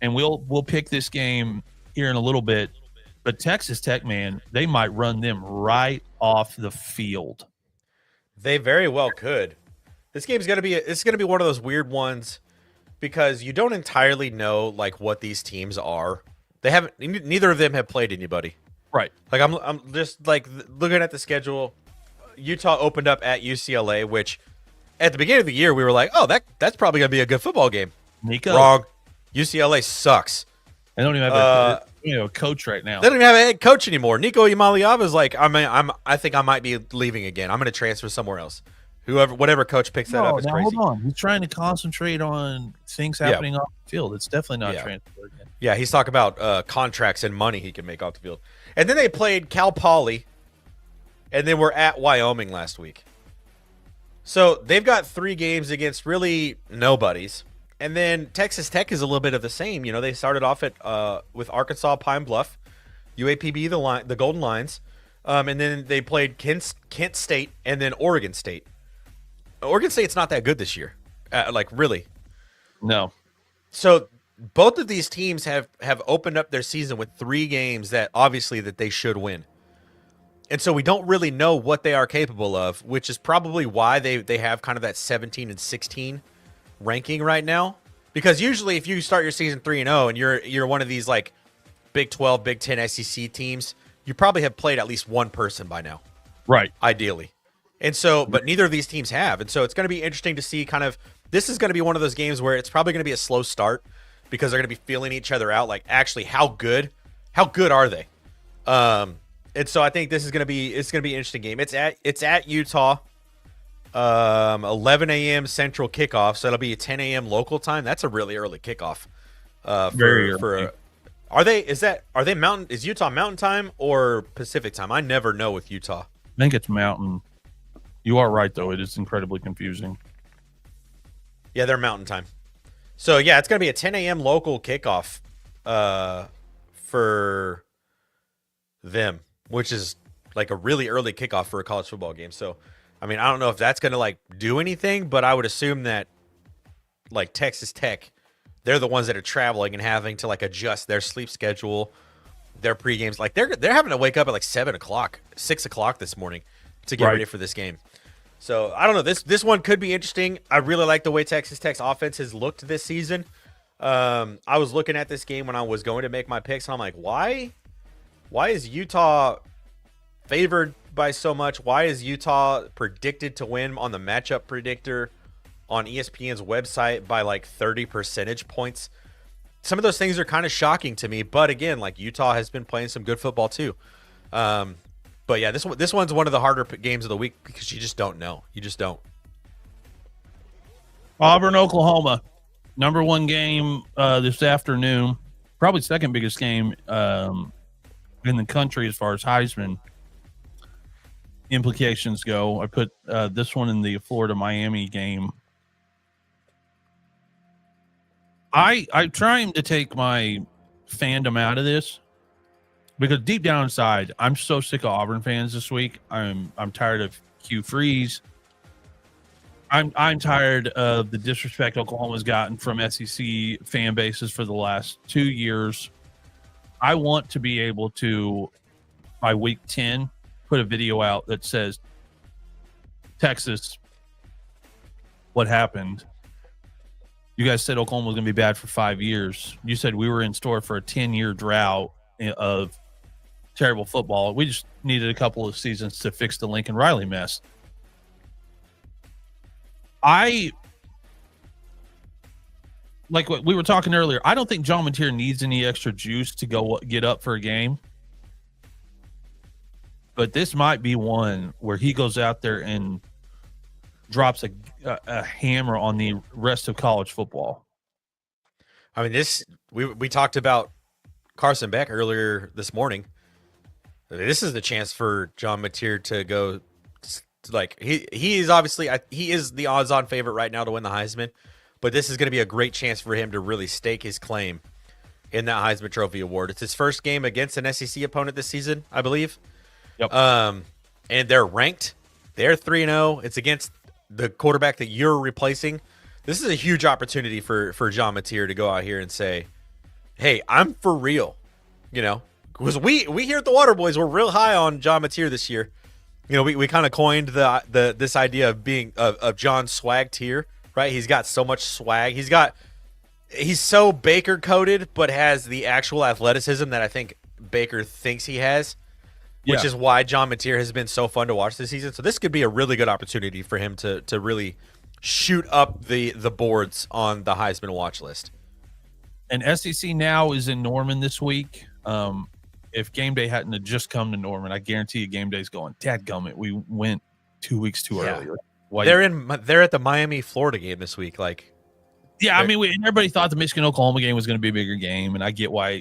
and we'll pick this game here in a little bit. But Texas Tech, man, they might run them right off the field. They very well could. This game's gonna be one of those weird ones because you don't entirely know like what these teams are. They haven't. Neither of them have played anybody. Right. Like I'm just like looking at the schedule. Utah opened up at UCLA, which at the beginning of the year we were like, oh, that's probably gonna be a good football game. Nico. Wrong. UCLA sucks. They don't even have a coach right now. They don't even have a head coach anymore. Nico Imaliava is like, I think I might be leaving again. I'm gonna transfer somewhere else. Whatever coach picks that up is crazy. Hold on. He's trying to concentrate on things happening off the field. It's definitely not transfer again. Yeah, he's talking about contracts and money he can make off the field. And then they played Cal Poly, and then we're at Wyoming last week. So they've got 3 games against really nobodies. And then Texas Tech is a little bit of the same. They started off with Arkansas Pine Bluff, UAPB the Golden Lions, and then they played Kent State and then Oregon State. Oregon State's not that good this year, really. No. So both of these teams have opened up their season with 3 games that obviously that they should win. And so we don't really know what they are capable of, which is probably why they have kind of that 17 and 16 ranking right now. Because usually if you start your season 3-0 and you're one of these like Big 12, Big 10 SEC teams, you probably have played at least one person by now. Right. Ideally. And so, but neither of these teams have. And so it's going to be interesting to see this is going to be one of those games where it's probably going to be a slow start because they're going to be feeling each other out. Like, actually, how good are they? And so I think it's going to be an interesting game. It's at Utah, 11 a.m. Central kickoff. So it'll be a 10 a.m. local time. That's a really early kickoff. Very early. Is Utah Mountain Time or Pacific Time? I never know with Utah. I think it's Mountain. You are right, though. It is incredibly confusing. Yeah, they're Mountain Time. So, yeah, it's going to be a 10 a.m. local kickoff for them, which is like a really early kickoff for a college football game. So, I mean, I don't know if that's going to like do anything, but I would assume that like Texas Tech, they're the ones that are traveling and having to like adjust their sleep schedule, their pre-games. Like they're having to wake up at like 7 o'clock, 6 o'clock this morning to get ready for this game. So I don't know. This one could be interesting. I really like the way Texas Tech's offense has looked this season. I was looking at this game when I was going to make my picks, and I'm like, why is Utah favored by so much? Why is Utah predicted to win on the matchup predictor on ESPN's website by like 30 percentage points? Some of those things are kind of shocking to me, but again, like Utah has been playing some good football too. But yeah, this one's one of the harder games of the week because you just don't know. You just don't. Auburn, Oklahoma, number one game this afternoon. Probably second biggest game in the country as far as Heisman implications go. I put this one in the Florida-Miami game. I'm trying to take my fandom out of this because deep down inside, I'm so sick of Auburn fans this week. I'm tired of Hugh Freeze. I'm tired of the disrespect Oklahoma's gotten from SEC fan bases for the last 2 years. I want to be able to, by week 10, put a video out that says, Texas, what happened? You guys said Oklahoma was going to be bad for 5 years. You said we were in store for a 10-year drought of terrible football. We just needed a couple of seasons to fix the Lincoln Riley mess. Like what we were talking earlier, I don't think John Mateer needs any extra juice to go get up for a game. But this might be one where he goes out there and drops a hammer on the rest of college football. I mean, we talked about Carson Beck earlier this morning. This is the chance for John Mateer to go. Like he is obviously he is the odds-on favorite right now to win the Heisman, but this is going to be a great chance for him to really stake his claim in that Heisman Trophy award. It's his first game against an SEC opponent this season, I believe. Yep. And they're ranked. They're 3-0. It's against the quarterback that you're replacing. This is a huge opportunity for John Mateer to go out here and say, "Hey, I'm for real." You know, because we here at the Waterboys, we're real high on John Mateer this year. You know, we kind of coined this idea of being of John Swag Tier, right? He's got so much swag. He's so Baker coded, but has the actual athleticism that I think Baker thinks he has, which is why John Mateer has been so fun to watch this season. So this could be a really good opportunity for him to really shoot up the boards on the Heisman watch list. And SEC now is in Norman this week. If game day hadn't have just come to Norman, I guarantee you game day's going, dadgummit, we went 2 weeks too early. They're at the Miami, Florida game this week. Like, yeah, I mean, everybody thought the Michigan Oklahoma game was going to be a bigger game, and I get why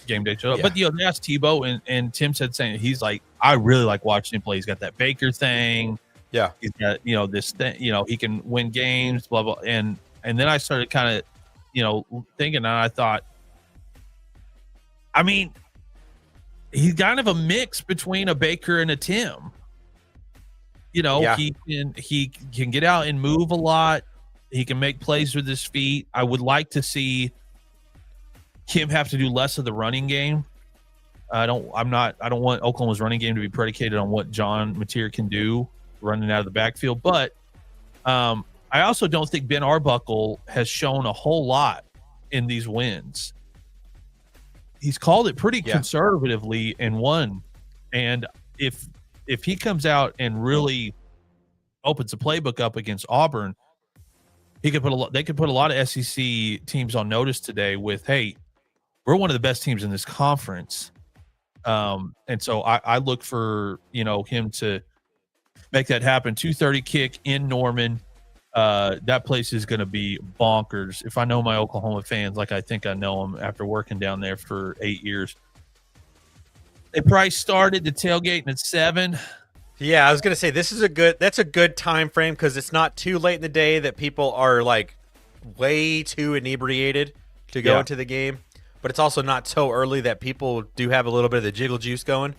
game day showed up. But they asked Tebow, and Tim said he's like, I really like watching him play. He's got that Baker thing. Yeah, he's got this thing. He can win games. Blah blah. And then I started kind of thinking, and I thought, I mean, he's kind of a mix between a Baker and a Tim. He can get out and move a lot. He can make plays with his feet. I would like to see him have to do less of the running game. I don't want Oklahoma's running game to be predicated on what John Mateer can do running out of the backfield. But I also don't think Ben Arbuckle has shown a whole lot in these wins. He's called it pretty conservatively and won. And if he comes out and really opens the playbook up against Auburn, they could put a lot of SEC teams on notice today with, hey, we're one of the best teams in this conference. And so I look for, him to make that happen. 2:30 kick in Norman. That place is going to be bonkers. If I know my Oklahoma fans like I think I know them after working down there for 8 years, they probably started the tailgating at 7. Yeah, I was gonna say that's a good time frame because it's not too late in the day that people are like way too inebriated to go into the game, but it's also not so early that people do have a little bit of the jiggle juice going.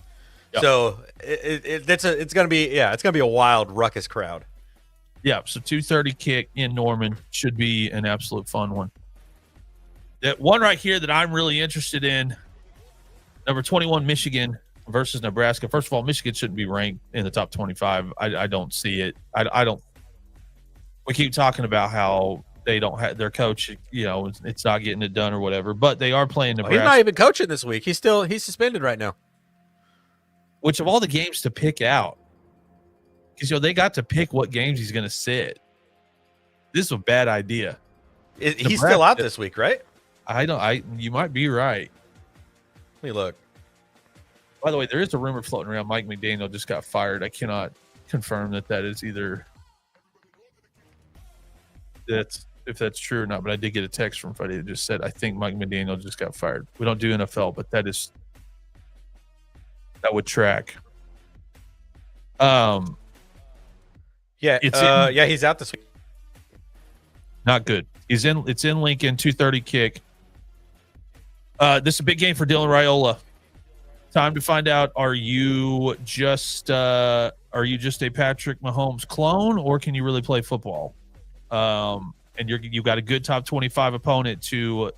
Yep. So it's gonna be a wild ruckus crowd. Yeah, so 2:30 kick in Norman should be an absolute fun one. That one right here that I'm really interested in, number 21 Michigan versus Nebraska. First of all, Michigan shouldn't be ranked in the top 25. I don't see it. I don't. We keep talking about how they don't have their coach. It's not getting it done or whatever. But they are playing Nebraska. He's not even coaching this week. He's suspended right now. Which of all the games to pick out? Because they got to pick what games he's going to sit. This is a bad idea. He's still out this week, right? You might be right. Let me look. By the way, there is a rumor floating around. Mike McDaniel just got fired. I cannot confirm that is either if that's true or not. But I did get a text from Freddie that just said, "I think Mike McDaniel just got fired." We don't do NFL, but that would track. He's out this week. Not good. It's in Lincoln, 2:30 kick. This is a big game for Dylan Raiola. Time to find out, are you just a Patrick Mahomes clone, or can you really play football? And you've got a good top 25 opponent to,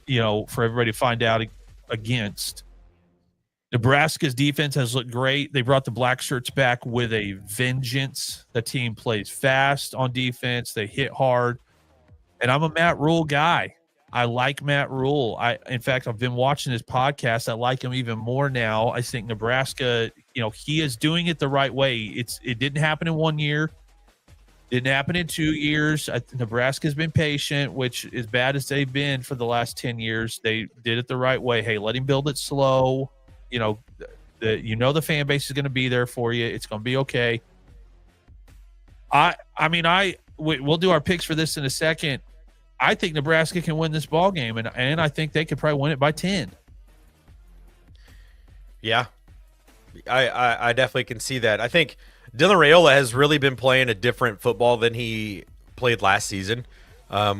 for everybody to find out against. Nebraska's defense has looked great. They brought the black shirts back with a vengeance. The team plays fast on defense. They hit hard. And I'm a Matt Rule guy. I like Matt Rule. In fact, I've been watching his podcast. I like him even more now. I think Nebraska, he is doing it the right way. It didn't happen in 1 year. Didn't happen in 2 years. Nebraska's been patient, which as bad as they've been for the last 10 years, they did it the right way. Hey, let him build it slow. The fan base is going to be there for you. It's going to be okay. We'll do our picks for this in a second. I think Nebraska can win this ball game, and I think they could probably win it by 10. Yeah, I definitely can see that. I think Dylan Raiola has really been playing a different football than he played last season,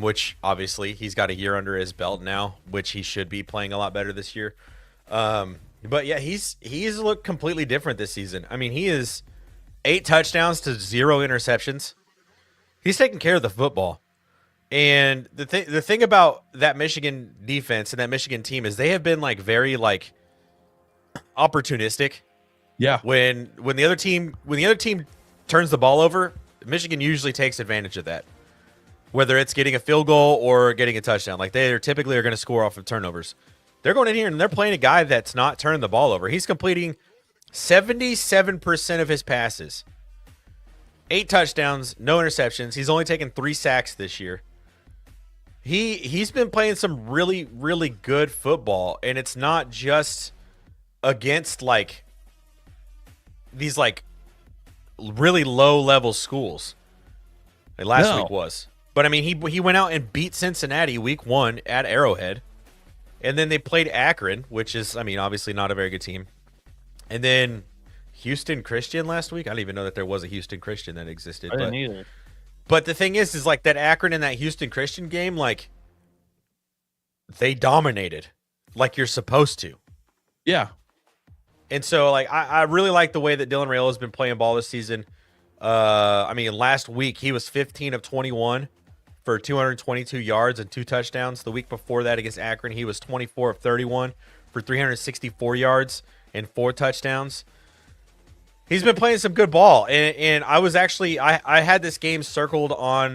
which obviously he's got a year under his belt now, which he should be playing a lot better this year. But yeah, he's looked completely different this season. I mean, he is 8 touchdowns to 0 interceptions. He's taking care of the football. And the thing about that Michigan defense and that Michigan team is they have been very opportunistic. Yeah. When the other team turns the ball over, Michigan usually takes advantage of that. Whether it's getting a field goal or getting a touchdown, they typically are going to score off of turnovers. They're going in here and they're playing a guy that's not turning the ball over. He's completing 77% of his passes. 8 touchdowns, no interceptions. He's only taken 3 sacks this year. He's been playing some really, really good football, and it's not just against these really low level schools. Last week was. But I mean he went out and beat Cincinnati week 1 at Arrowhead. And then they played Akron, which is obviously not a very good team. And then Houston Christian last week. I didn't even know that there was a Houston Christian that existed. I didn't either. But the thing is that Akron and that Houston Christian game, they dominated like you're supposed to. Yeah. And so, I really like the way that Dylan Raiola has been playing ball this season. Last week he was 15 of 21 for 222 yards and 2 touchdowns. The week before that against Akron, he was 24 of 31 for 364 yards and 4 touchdowns. He's been playing some good ball, and I was actually I had this game circled on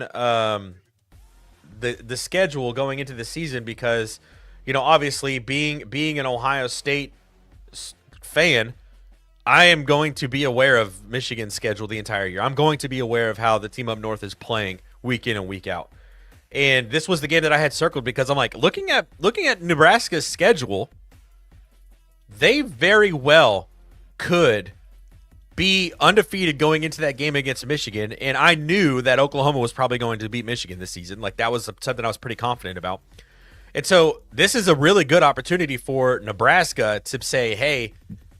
the schedule going into the season because obviously being an Ohio State fan, I am going to be aware of Michigan's schedule the entire year. I'm going to be aware of how the team up north is playing week in and week out, and this was the game that I had circled because I'm looking at Nebraska's schedule, they very well could be undefeated going into that game against Michigan, and I knew that Oklahoma was probably going to beat Michigan this season. That was something I was pretty confident about. And so this is a really good opportunity for Nebraska to say, hey,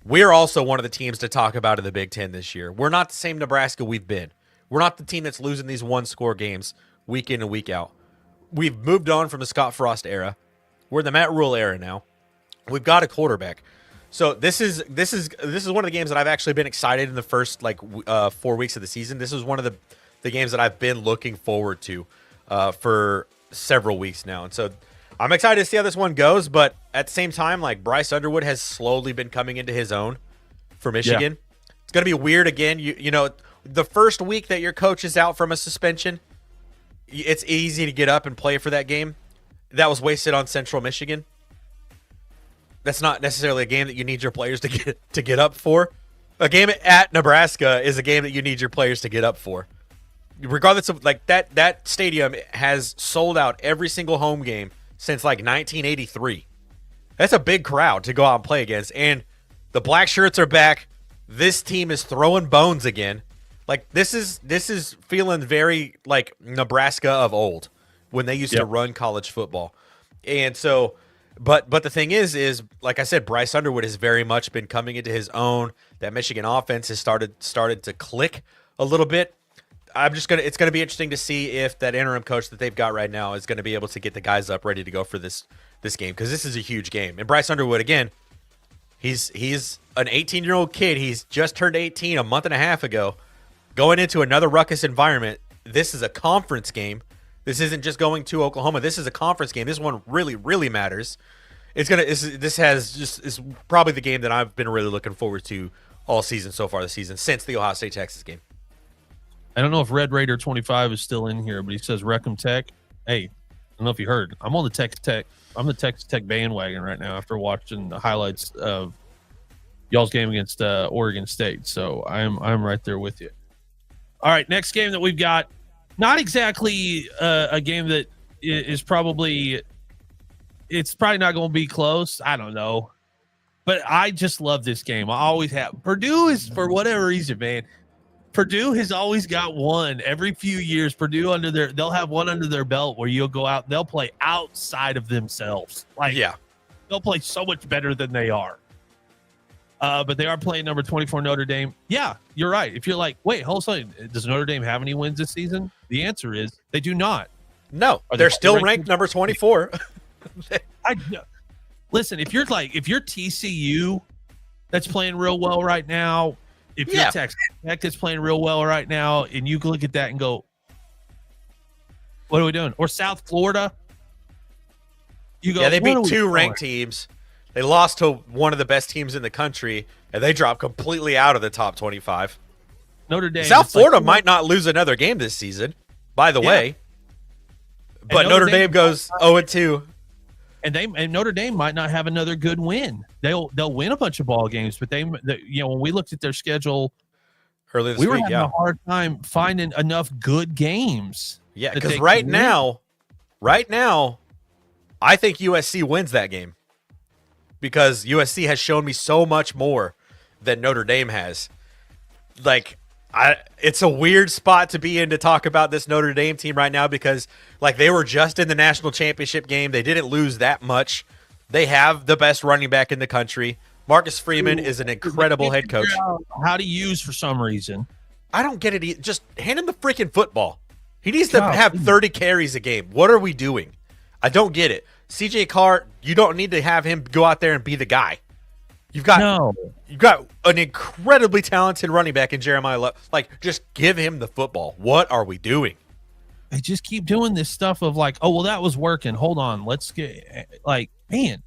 we're also one of the teams to talk about in the Big Ten this year. We're not the same Nebraska we've been. We're not the team that's losing these one-score games week in and week out. We've moved on from the Scott Frost era. We're in the Matt Rule era now. We've got a quarterback. So this is one of the games that I've actually been excited in the first 4 weeks of the season. This is one of the games that I've been looking forward to for several weeks now, and so I'm excited to see how this one goes. But at the same time, like, Bryce Underwood has slowly been coming into his own for Michigan. Yeah. It's gonna be weird again. You know, the first week that your coach is out from a suspension, it's easy to get up and play for that game. That was wasted on Central Michigan. That's not necessarily a game that you need your players to get up for. A game at Nebraska is a game that you need your players to get up for. Regardless of, like, that stadium has sold out every single home game since like 1983. That's a big crowd to go out and play against. And the black shirts are back. This team is throwing bones again. Like, this is feeling very like Nebraska of old when they used to run college football. And so, but the thing is like I said, Bryce Underwood has very much been coming into his own. That Michigan offense has started to click a little bit. It's gonna be interesting to see if that interim coach that they've got right now is gonna be able to get the guys up ready to go for this game, because this is a huge game. And Bryce Underwood, again, he's an 18-year-old kid. He's just turned 18 a month and a half ago, going into another ruckus environment. This is a conference game. This isn't just going to Oklahoma. This is a conference game. This one really, really matters. It's probably the game that I've been really looking forward to all season so far this season, since the Ohio State Texas game. I don't know if Red Raider 25 is still in here, but he says Reckham Tech. Hey, I don't know if you heard. I'm on the Texas Tech bandwagon right now after watching the highlights of y'all's game against Oregon State. So I'm right there with you. All right, next game that we've got. Not exactly a game that is probably – it's probably not going to be close. I don't know. But I just love this game. I always have. Purdue is, for whatever reason, man, Purdue has always got one. Every few years, Purdue they'll have one under their belt where you'll go out and they'll play outside of themselves. Like, yeah, they'll play so much better than they are. But they are playing number 24 Notre Dame. Yeah, you're right. If you're like, wait, hold on, does Notre Dame have any wins this season? The answer is they do not. No, they're still ranked number 24. Listen, if you're TCU that's playing real well right now, if you're Texas Tech that's playing real well right now, and you can look at that and go, what are we doing? Or South Florida, you go, they beat two ranked teams. They lost to one of the best teams in the country, and they dropped completely out of the top 25. Notre Dame. South Florida might not lose another game this season, by the way. But Notre Dame goes 0-2. And Notre Dame might not have another good win. They'll win a bunch of ball games, but when we looked at their schedule early this week, we were having a hard time finding enough good games. Yeah, because right now, I think USC wins that game, because USC has shown me so much more than Notre Dame has. Like, it's a weird spot to be in to talk about this Notre Dame team right now, because like, they were just in the national championship game. They didn't lose that much. They have the best running back in the country. Marcus Freeman is an incredible head coach. How to use for some reason. I don't get it. Just hand him the freaking football. He needs to have 30 carries a game. What are we doing? I don't get it. CJ Carr, you don't need to have him go out there and be the guy. You've got an incredibly talented running back in Jeremiah Love. Like, just give him the football. What are we doing? They just keep doing this stuff of like, oh, well, that was working. Hold on. Let's get – like, man,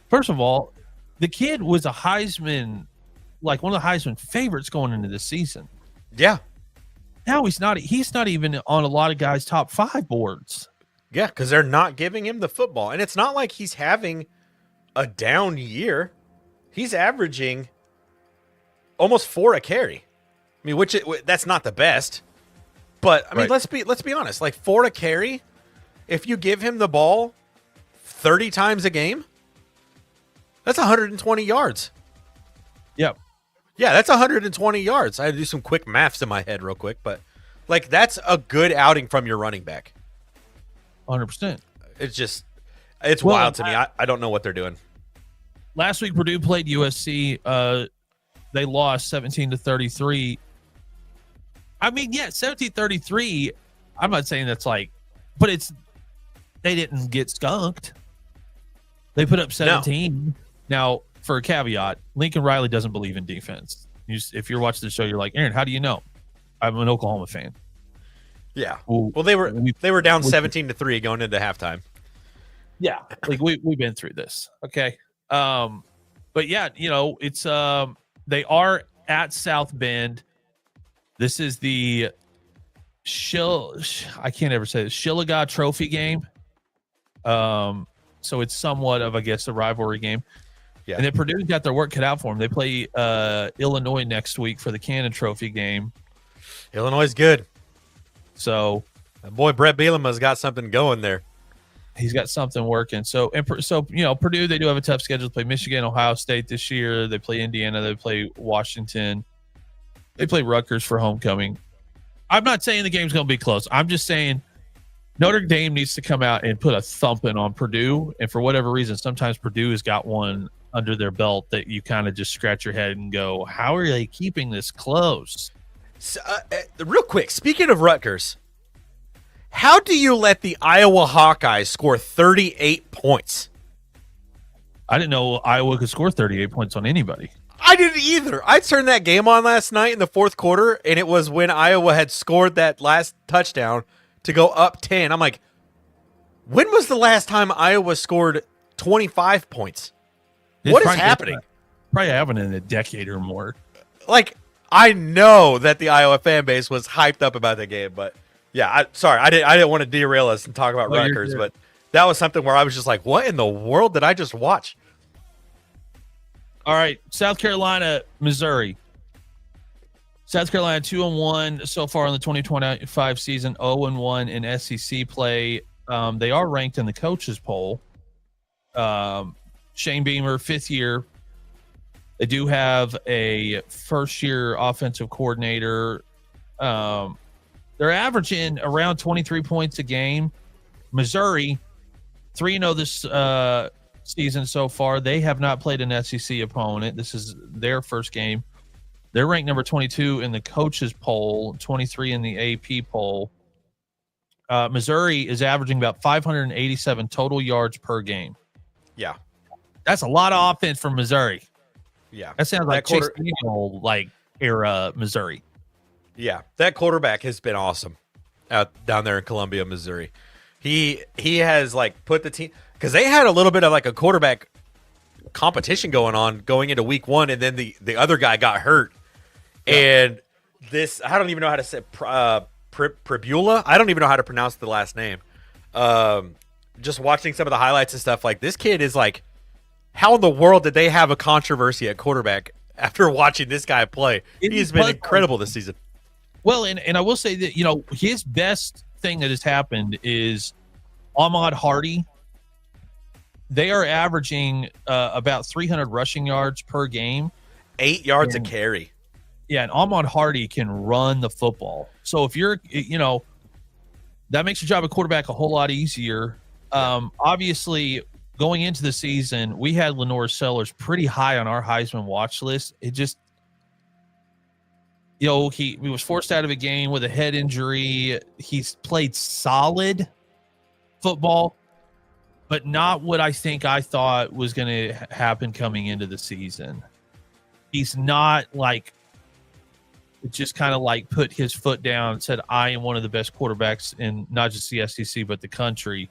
first of all, the kid was a Heisman – like one of the Heisman favorites going into this season. Yeah. Now he's not even on a lot of guys' top 5 boards. Yeah, because they're not giving him the football. And it's not like he's having a down year. He's averaging almost 4 a carry. I mean, that's not the best. But I mean, let's be honest. Like, 4 a carry, if you give him the ball 30 times a game, that's 120 yards. Yep. Yeah, that's 120 yards. I had to do some quick maths in my head real quick, but like, that's a good outing from your running back. 100%. It's wild to me. I don't know what they're doing. Last week, Purdue played USC. They lost 17-33. I mean, 17-33. I'm not saying that's like, but they didn't get skunked. They put up 17. No. Now, for a caveat, Lincoln Riley doesn't believe in defense. If you're watching the show, you're like, Aaron, how do you know? I'm an Oklahoma fan. Yeah. Well, they were down 17-3 going into halftime. Yeah, like we've been through this. Okay. But yeah, it's they are at South Bend. This is the I can't ever say this, Shilliga Trophy game. So it's somewhat of, I guess, a rivalry game. Yeah. And then Purdue got their work cut out for them. They play Illinois next week for the Cannon Trophy game. Illinois is good. So that boy Brett Bielema's got something going there. He's got something working. So Purdue, they do have a tough schedule. They play Michigan, Ohio State this year. They play Indiana. They play Washington. They play Rutgers for homecoming. I'm not saying the game's going to be close. I'm just saying Notre Dame needs to come out and put a thumping on Purdue. And for whatever reason, sometimes Purdue has got one under their belt that you kind of just scratch your head and go, how are they keeping this close? So, real quick, speaking of Rutgers, how do you let the Iowa Hawkeyes score 38 points? I didn't know Iowa could score 38 points on anybody. I didn't either. I turned that game on last night in the fourth quarter, and it was when Iowa had scored that last touchdown to go up 10. I'm like, when was the last time Iowa scored 25 points? What is happening? Probably happened in a decade or more. Like, I know that the Iowa fan base was hyped up about the game, but yeah, I didn't want to derail us and talk about Rutgers, but that was something where I was just like, what in the world did I just watch? All right, South Carolina, Missouri. South Carolina 2-1 so far in the 2025 season, 0-1 in SEC play. They are ranked in the coaches poll. Shane Beamer, 5th year. They do have a first-year offensive coordinator. They're averaging around 23 points a game. Missouri, 3-0 this season so far. They have not played an SEC opponent. This is their first game. They're ranked number 22 in the coaches poll, 23 in the AP poll. Missouri is averaging about 587 total yards per game. Yeah. That's a lot of offense from Missouri. Yeah. That sounds like Chase Daniel era Missouri. Yeah. That quarterback has been awesome out down there in Columbia, Missouri. He has put the team, because they had a little bit of a quarterback competition going into week 1, and then the other guy got hurt. Yeah. And this, I don't even know how to say Prebula. I don't even know how to pronounce the last name. Just watching some of the highlights and stuff, this kid is how in the world did they have a controversy at quarterback after watching this guy play? He's been incredible this season. Well, and I will say that, his best thing that has happened is Ahmad Hardy. They are averaging about 300 rushing yards per game. 8 yards a carry. Yeah, and Ahmad Hardy can run the football. So if you're, that makes your job at quarterback a whole lot easier. Obviously, going into the season, we had Lenore Sellers pretty high on our Heisman watch list. It just, he was forced out of a game with a head injury. He's played solid football, but not what I thought was going to happen coming into the season. He's not just kind of put his foot down and said, I am one of the best quarterbacks in not just the SEC, but the country.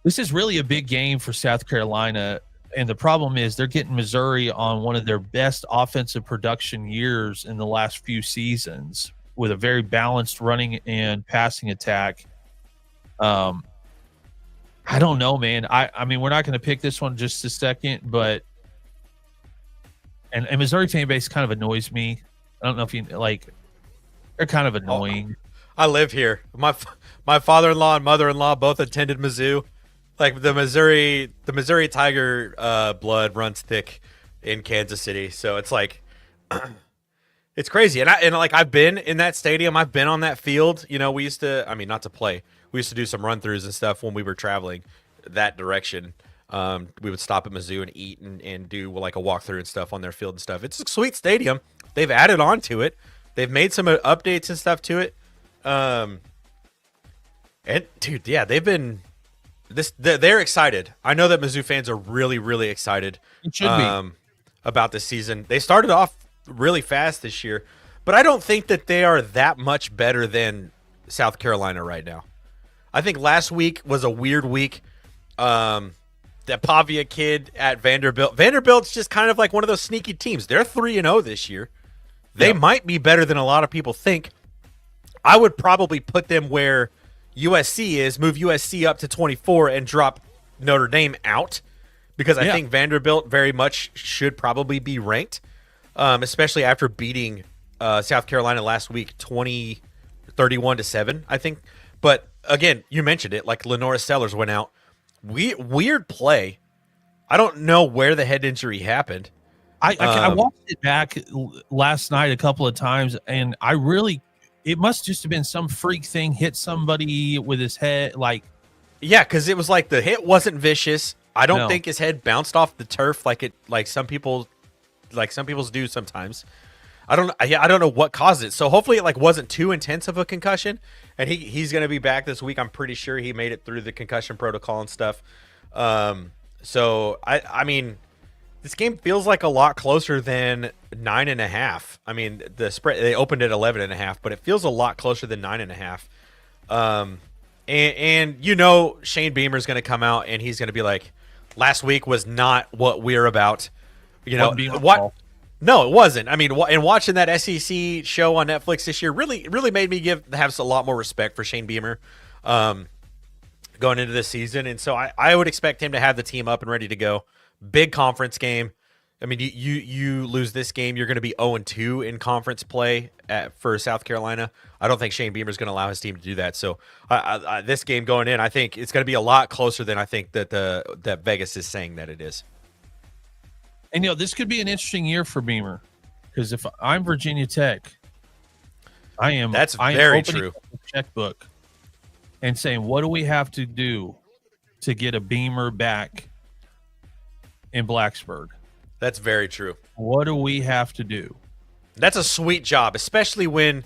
This is really a big game for South Carolina. And the problem is they're getting Missouri on one of their best offensive production years in the last few seasons with a very balanced running and passing attack. I don't know, man. I mean, we're not going to pick this one just a second, but and Missouri fan base kind of annoys me. I don't know if you they're kind of annoying. I live here. My father-in-law and mother-in-law both attended Mizzou. The Missouri Tiger blood runs thick in Kansas City. So it's it's crazy. And I've been in that stadium. I've been on that field. We used to, not to play. We used to do some run-throughs and stuff when we were traveling that direction. We would stop at Mizzou and eat and do a walkthrough and stuff on their field and stuff. It's a sweet stadium. They've added on to it. They've made some updates and stuff to it. And dude, yeah, they've been they're excited. I know that Mizzou fans are really, really excited. It should be. About this season. They started off really fast this year, but I don't think that they are that much better than South Carolina right now. I think last week was a weird week. That Pavia kid at Vanderbilt. Vanderbilt's just kind of like one of those sneaky teams. They're 3-0 this year. They might be better than a lot of people think. I would probably put them where USC is, move USC up to 24 and drop Notre Dame out, because I think Vanderbilt very much should probably be ranked, especially after beating South Carolina last week 31-7, I think. But again, you mentioned it, like Lenora Sellers went out. Weird play. I don't know where the head injury happened. I watched it back last night a couple of times, and it must just have been some freak thing, hit somebody with his head. Because it was like the hit wasn't vicious. I don't think his head bounced off the turf like some people's do sometimes. I don't know what caused it. So hopefully it wasn't too intense of a concussion, and he's going to be back this week. I'm pretty sure he made it through the concussion protocol and stuff. So I mean, this game feels like a lot closer than 9.5. I mean, the spread, they opened at 11.5, but it feels a lot closer than 9.5. And Shane Beamer's going to come out and he's going to be like, last week was not what we're about. What? No, it wasn't. I mean, and watching that SEC show on Netflix this year really made me have a lot more respect for Shane Beamer going into this season. And so I would expect him to have the team up and ready to go. Big conference game. I mean, you lose this game, you're going to be 0-2 in conference play for South Carolina. I don't think Shane Beamer is going to allow his team to do that. So this game going in, I think it's going to be a lot closer than I think that Vegas is saying that it is. And this could be an interesting year for Beamer, because if I'm Virginia Tech, I am very true. The checkbook and saying, what do we have to do to get a Beamer back in Blacksburg? That's very true. What do we have to do? That's a sweet job, especially when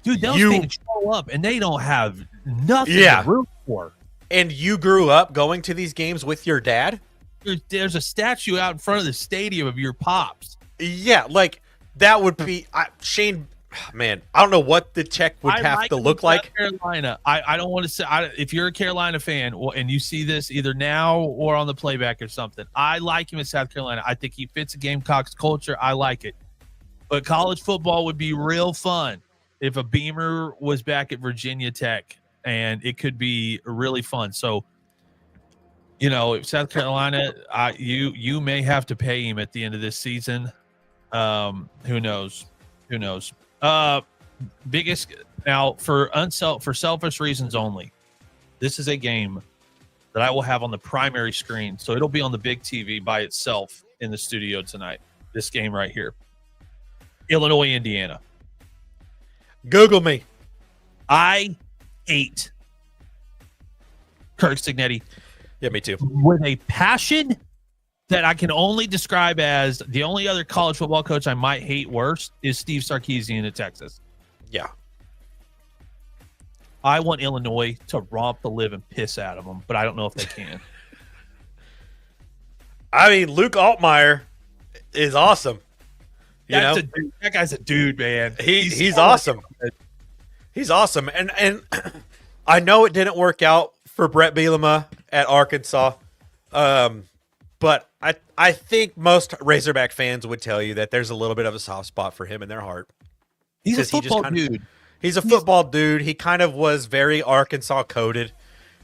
those things show up and they don't have nothing to root for. And you grew up going to these games with your dad? There's a statue out in front of the stadium of your pops. Yeah, that would be Shane. Man, I don't know what the check would have to look like. Carolina. I don't want to say if you're a Carolina fan and you see this either now or on the playback or something. I like him in South Carolina. I think he fits the Gamecocks culture. I like it. But college football would be real fun if a Beamer was back at Virginia Tech, and it could be really fun. So, if South Carolina, you may have to pay him at the end of this season. Who knows? Biggest now for selfish reasons only. This is a game that I will have on the primary screen, so it'll be on the big TV by itself in the studio tonight. This game right here, Illinois, Indiana. Google me. I hate Kirk Cignetti. Yeah, me too. With a passion that I can only describe as the only other college football coach I might hate worse is Steve Sarkisian at Texas. Yeah. I want Illinois to romp the live and piss out of them, but I don't know if they can. I mean, Luke Altmaier is awesome. That guy's a dude, man. He's awesome. He's awesome. And I know it didn't work out for Brett Bielema at Arkansas. But I think most Razorback fans would tell you that there's a little bit of a soft spot for him in their heart. He's a football dude. He's a football dude. He kind of was very Arkansas coded.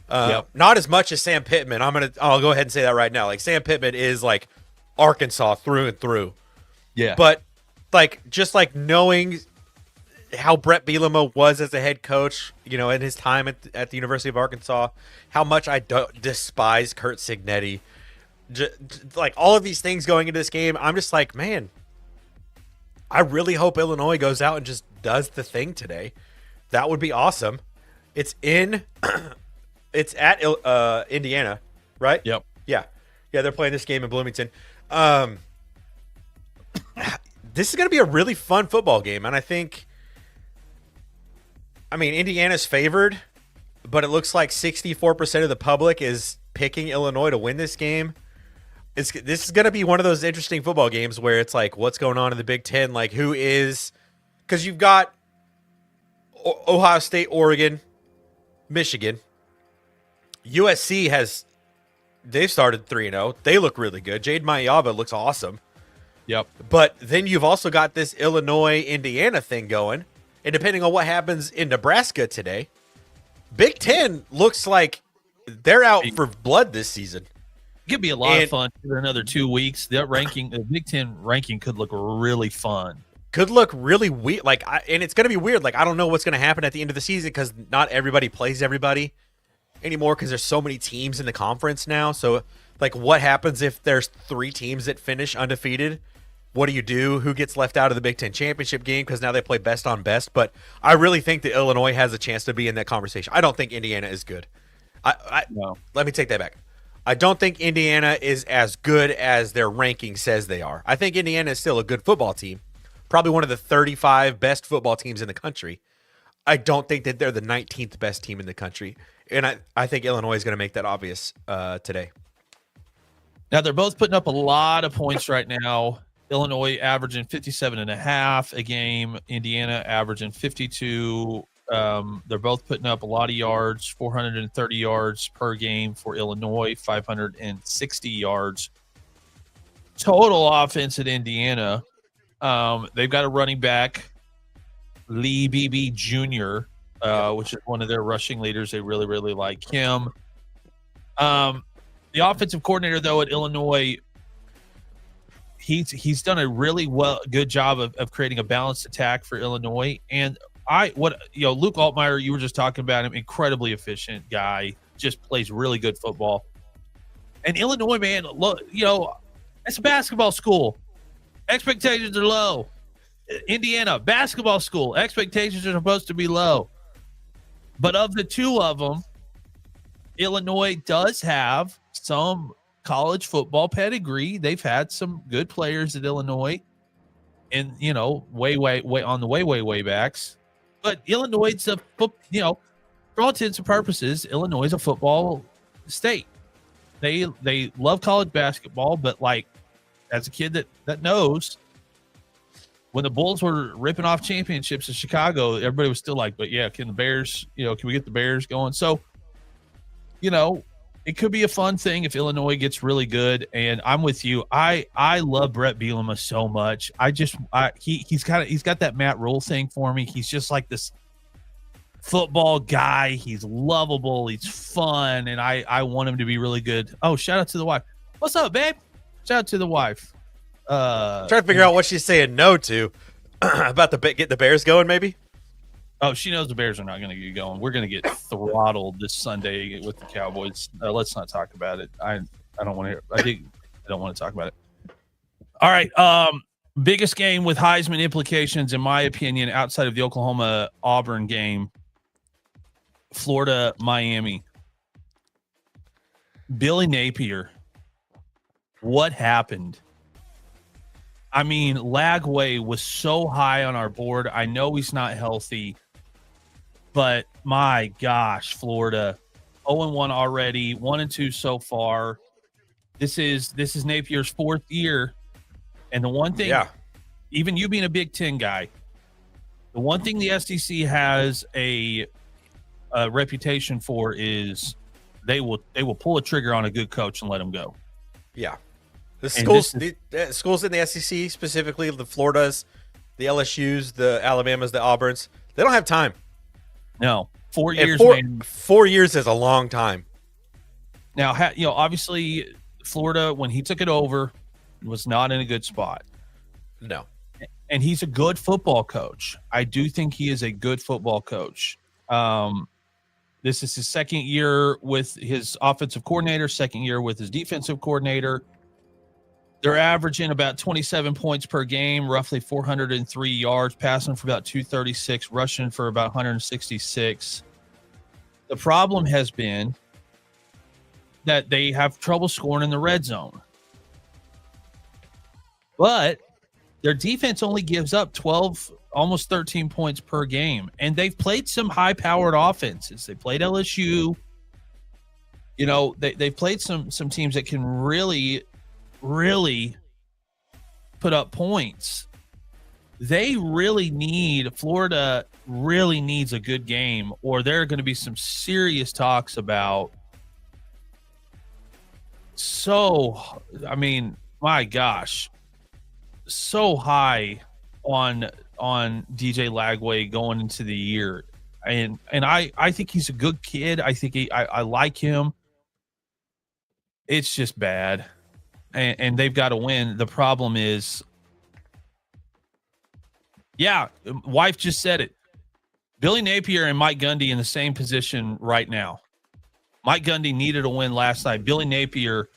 Not as much as Sam Pittman. I'll go ahead and say that right now. Sam Pittman is Arkansas through and through. Yeah. But just knowing how Brett Bielema was as a head coach, in his time at the University of Arkansas, how much I despise Kurt Cignetti. All of these things going into this game, I'm just man, I really hope Illinois goes out and just does the thing today. That would be awesome. It's at Indiana, right? Yep. Yeah, they're playing this game in Bloomington. This is going to be a really fun football game, and I mean, Indiana's favored. but it looks like 64% of the public is picking Illinois to win this game. This is going to be one of those interesting football games where it's like, what's going on in the Big Ten? Like, who is – because you've got Ohio State, Oregon, Michigan. USC has – they've started 3-0. They look really good. Jade Mayaba looks awesome. Yep. But then you've also got this Illinois-Indiana thing going. And depending on what happens in Nebraska today, Big Ten looks like they're out for blood this season. It could be a lot of fun for another 2 weeks. The Big Ten ranking could look really fun. Could look really weird. And it's going to be weird. Like, I don't know what's going to happen at the end of the season because not everybody plays everybody anymore because there's so many teams in the conference now. So, like, what happens if there's 3 teams that finish undefeated? What do you do? Who gets left out of the Big Ten championship game because now they play best on best? But I really think that Illinois has a chance to be in that conversation. I don't think Indiana is good. No. Let me take that back. I don't think Indiana is as good as their ranking says they are. I think Indiana is still a good football team, probably one of the 35 best football teams in the country. I don't think that they're the 19th best team in the country, and I think Illinois is going to make that obvious today. Now, they're both putting up a lot of points right now. Illinois averaging 57.5 a game. Indiana averaging 52. They're both putting up a lot of yards, 430 yards per game for Illinois, 560 yards. Total offense at Indiana. They've got a running back, Lee Beebe Jr., which is one of their rushing leaders. They really, really like him. The offensive coordinator, though, at Illinois, he's done a really good job of creating a balanced attack for Illinois. And Luke Altmaier, you were just talking about him, incredibly efficient guy, just plays really good football. And Illinois, man, look, it's a basketball school. Expectations are low. Indiana, basketball school. Expectations are supposed to be low. But of the two of them, Illinois does have some college football pedigree. They've had some good players at Illinois and, way on the way backs. But Illinois is for all intents and purposes, Illinois is a football state. They love college basketball, but like as a kid that knows, when the Bulls were ripping off championships in Chicago, everybody was still like, but yeah, can the Bears, can we get the Bears going? So, it could be a fun thing if Illinois gets really good. And I'm with you. I love Brett Bielema so much. He's got that Matt Rule thing for me. He's just like this football guy. He's lovable. He's fun. And I want him to be really good. Oh, shout out to the wife. What's up, babe? Shout out to the wife. Trying to figure out what she's saying no to about get the Bears going, maybe. Oh, she knows the Bears are not going to get going. We're going to get throttled this Sunday with the Cowboys. Let's not talk about it. I don't want to hear. I don't want to talk about it. All right. Biggest game with Heisman implications, in my opinion, outside of the Oklahoma Auburn game. Florida, Miami. Billy Napier. What happened? I mean, Lagway was so high on our board. I know he's not healthy, but my gosh, Florida, 0-1 already, 1-2 so far. This is Napier's 4th year, and the one thing, even you being a Big Ten guy, the one thing the SEC has a reputation for is they will pull a trigger on a good coach and let him go. Yeah. The schools in the SEC, specifically the Floridas, the LSUs, the Alabamas, the Auburns, they don't have time. No, 4 years. 4 years is a long time. Now, obviously, Florida, when he took it over, was not in a good spot. No. And he's a good football coach. I do think he is a good football coach. This is his 2nd year with his offensive coordinator, 2nd year with his defensive coordinator. They're averaging about 27 points per game, roughly 403 yards, passing for about 236, rushing for about 166. The problem has been that they have trouble scoring in the red zone. But Their defense only gives up 12, almost 13 points per game. And they've played some high-powered offenses. They played LSU. You know, they've played some teams that can really, really put up points. Florida really needs a good game, or there are going to be some serious talks about. My gosh, so high on DJ Lagway going into the year, and I think he's a good kid. I think I like him. It's just bad, and they've got to win. The problem is, wife just said it. Billy Napier and Mike Gundy in the same position right now. Mike Gundy needed a win last night. Billy Napier,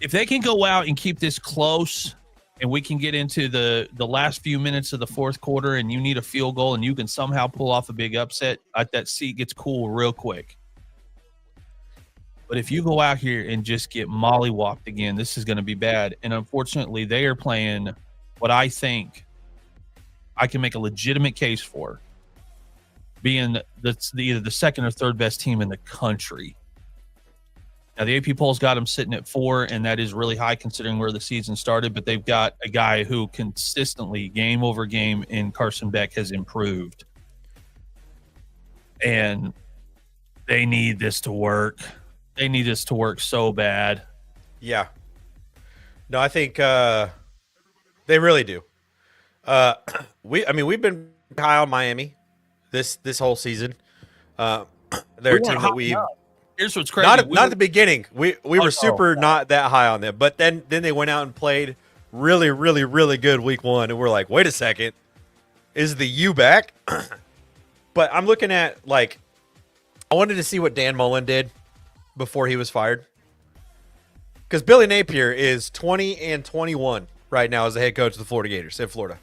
if they can go out and keep this close and we can get into the last few minutes of the fourth quarter and you need a field goal and you can somehow pull off a big upset, that seat gets cool real quick. But if you go out here and just get mollywopped again, this is going to be bad. And unfortunately, they are playing what I think I can make a legitimate case for being either the second or third best team in the country. Now, the AP polls got them sitting at 4, and that is really high considering where the season started, but they've got a guy who consistently, game over game, in Carson Beck has improved. And they need this to work. They need this to work so bad. Yeah. No, I think they really do. We've been high on Miami this whole season. They're a team that we. Here's what's crazy. Not at the beginning. We were super not that high on them, but then they went out and played really, really, really good week 1, and we're like, wait a second, is the U back? But I'm looking at I wanted to see what Dan Mullen did before he was fired, because Billy Napier is 20-21 right now as the head coach of the Florida Gators in Florida.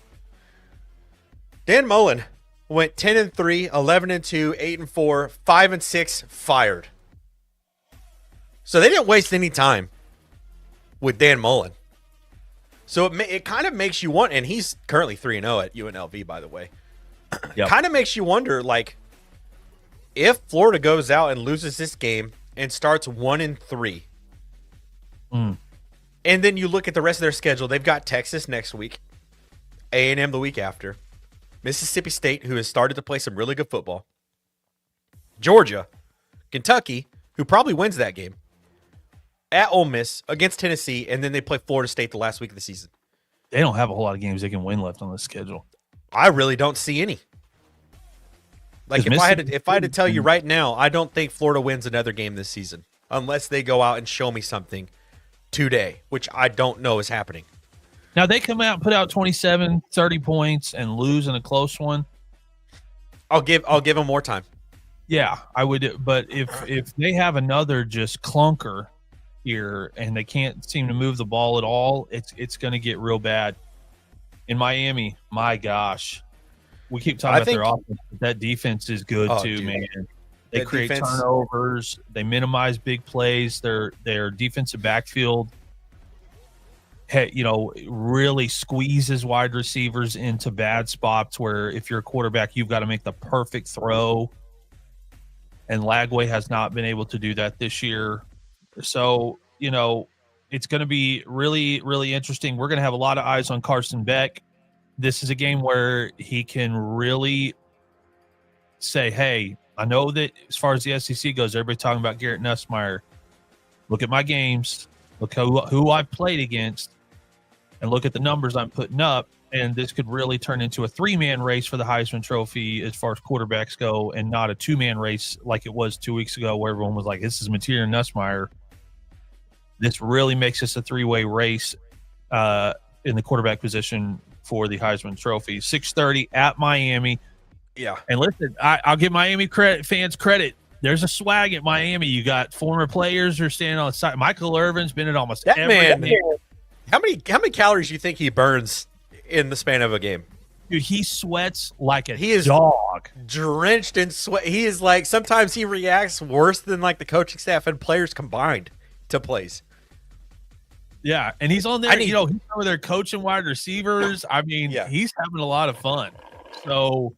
Dan Mullen went 10-3, 11-2, 8-4, 5-6, fired. So they didn't waste any time with Dan Mullen. So it kind of makes you want, and he's currently 3-0 at UNLV, by the way. Yep. Kind of makes you wonder, if Florida goes out and loses this game and starts 1-3, and then you look at the rest of their schedule, they've got Texas next week, A&M the week after, Mississippi State, who has started to play some really good football, Georgia, Kentucky, who probably wins that game, at Ole Miss, against Tennessee, and then they play Florida State the last week of the season. They don't have a whole lot of games they can win left on the schedule. I really don't see any. If I had to tell you right now, I don't think Florida wins another game this season unless they go out and show me something today, which I don't know is happening. Now, they come out and put out 27, 30 points and lose in a close one. I'll give them more time. Yeah, I would. But if they have another just clunker here and they can't seem to move the ball at all, it's going to get real bad. In Miami, my gosh. We keep talking about their offense, but that defense is good too, dude, man. They create turnovers. They minimize big plays. Their defensive backfield, really squeezes wide receivers into bad spots where if you're a quarterback, you've got to make the perfect throw. And Lagway has not been able to do that this year. So, it's going to be really, really interesting. We're going to have a lot of eyes on Carson Beck. This is a game where he can really say, hey, I know that as far as the SEC goes, everybody's talking about Garrett Nussmeier. Look at my games. Look who I've played against. And look at the numbers I'm putting up. And this could really turn into a 3-man race for the Heisman Trophy as far as quarterbacks go, and not a 2-man race like it was 2 weeks ago where everyone was like, this is Mateer and Nussmeier. This really makes this a 3-way race in the quarterback position for the Heisman Trophy. 6:30 at Miami. Yeah. And listen, I'll give Miami fans credit. There's a swag at Miami. You got former players who are standing on the side. Michael Irvin's been at almost every game. How many calories do you think he burns in the span of a game? Dude, he sweats like a dog. Drenched in sweat. He is sometimes he reacts worse than the coaching staff and players combined to plays. Yeah, and he's on there. he's over there coaching wide receivers. I mean, he's having a lot of fun. So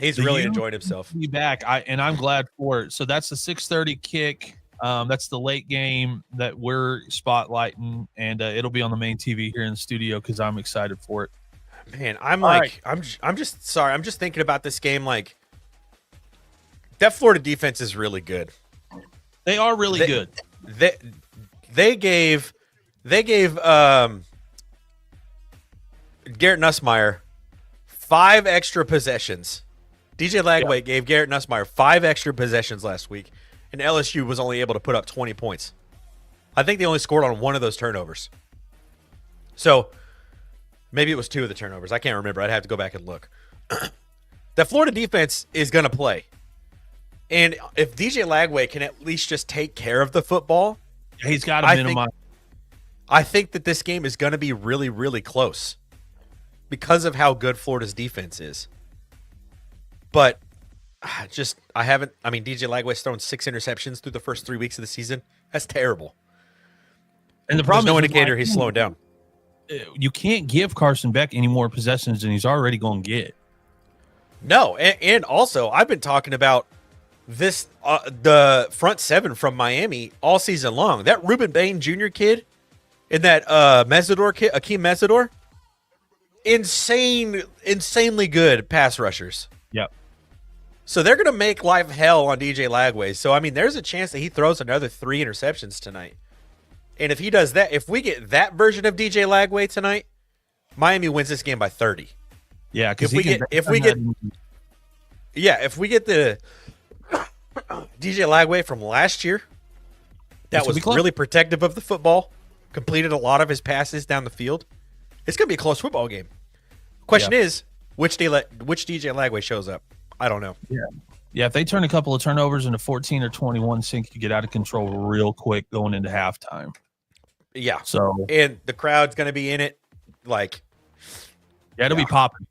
he's really enjoying himself. Be back, I'm glad for it. So that's the 6:30 kick. That's the late game that we're spotlighting, and it'll be on the main TV here in the studio because I'm excited for it. Man, I'm just sorry. I'm just thinking about this game. Like, that Florida defense is really good. They are really good. They gave Garrett Nussmeier 5 extra possessions. DJ Lagway gave Garrett Nussmeier 5 extra possessions last week, and LSU was only able to put up 20 points. I think they only scored on one of those turnovers. So maybe it was 2 of the turnovers. I can't remember. I'd have to go back and look. The Florida defense is going to play. And if DJ Lagway can at least just take care of the football, he's got to minimize. I think that this game is going to be really, really close because of how good Florida's defense is. But DJ Lagway's thrown 6 interceptions through the first 3 weeks of the season. That's terrible. And the problem is no indicator he's slowing down. You can't give Carson Beck any more possessions than he's already going to get. No, and also I've been talking about this the front 7 from Miami all season long. That Ruben Bain Jr. kid and that Mesidor kid, Akeem Mesidor, insanely good pass rushers. Yep. So they're going to make life hell on DJ Lagway. So, I mean, there's a chance that he throws another 3 interceptions tonight. And if he does that, if we get that version of DJ Lagway tonight, Miami wins this game by 30. Yeah, because if we get the DJ Lagway from last year, that was really protective of the football, completed a lot of his passes down the field, it's going to be a close football game. Question is, which DJ Lagway shows up? I don't know. Yeah. If they turn a couple of turnovers into 14 or 21, Sync could get out of control real quick going into halftime. Yeah. So, and the crowd's going to be in it. It'll be popping.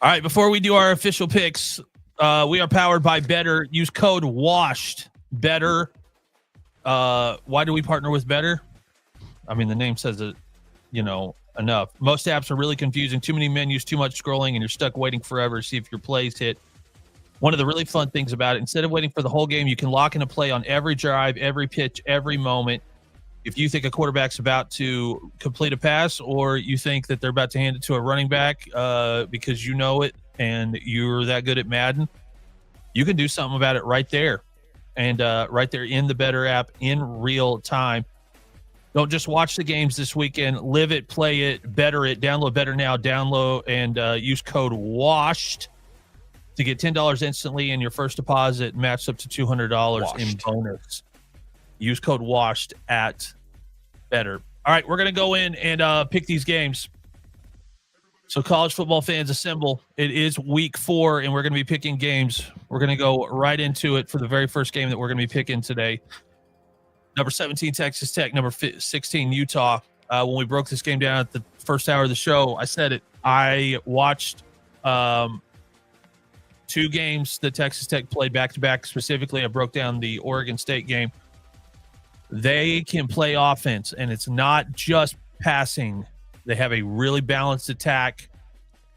All right. Before we do our official picks, we are powered by Better. Use code WASHED. Better. Why do we partner with Better? I mean, the name says it, enough. Most apps are really confusing. Too many menus, too much scrolling, and you're stuck waiting forever to see if your plays hit. One of the really fun things about it, instead of waiting for the whole game, you can lock in a play on every drive, every pitch, every moment. If you think a quarterback's about to complete a pass, or you think that they're about to hand it to a running back because you know it and you're that good at Madden, you can do something about it right there. And right there in the Better app in real time. Don't just watch the games this weekend. Live it, play it, better it. Download Better now. Download and use code WASHED to get $10 instantly in your first deposit, matched up to $200 in bonus. Use code WASHED at Better. All right, we're going to go in and pick these games. So college football fans, assemble. It is week 4, and we're going to be picking games. We're going to go right into it for the very first game that we're going to be picking today. Number 17, Texas Tech. Number 16, Utah. When we broke this game down at the first hour of the show, I said it. I watched 2 games that Texas Tech played back-to-back. Specifically, I broke down the Oregon State game. They can play offense, and it's not just passing. They have a really balanced attack,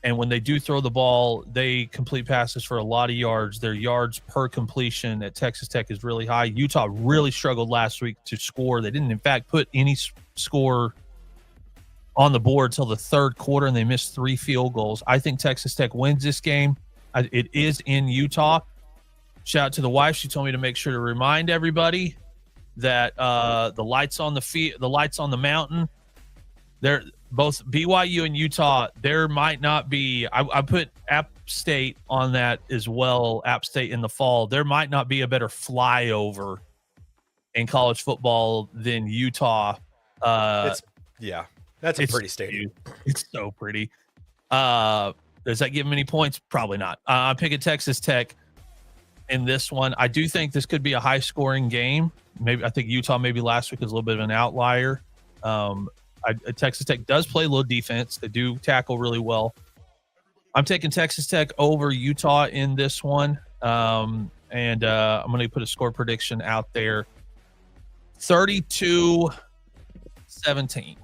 and when they do throw the ball, they complete passes for a lot of yards. Their yards per completion at Texas Tech is really high. Utah really struggled last week to score. They didn't, in fact, put any score on the board till the third quarter, and they missed 3 field goals. I think Texas Tech wins this game. It is in Utah. Shout out to the wife. She told me to make sure to remind everybody that the lights on the mountain, they're both BYU and Utah. There might not be, I put App State on that as well, App State in the fall. There might not be a better flyover in college football than Utah. That's a pretty stadium. It's so pretty. Does that give them any points? Probably not. I'm picking Texas Tech in this one. I do think this could be a high-scoring game. I think Utah maybe last week was a little bit of an outlier. Texas Tech does play a little defense. They do tackle really well. I'm taking Texas Tech over Utah in this one. And I'm going to put a score prediction out there. 32-17 17.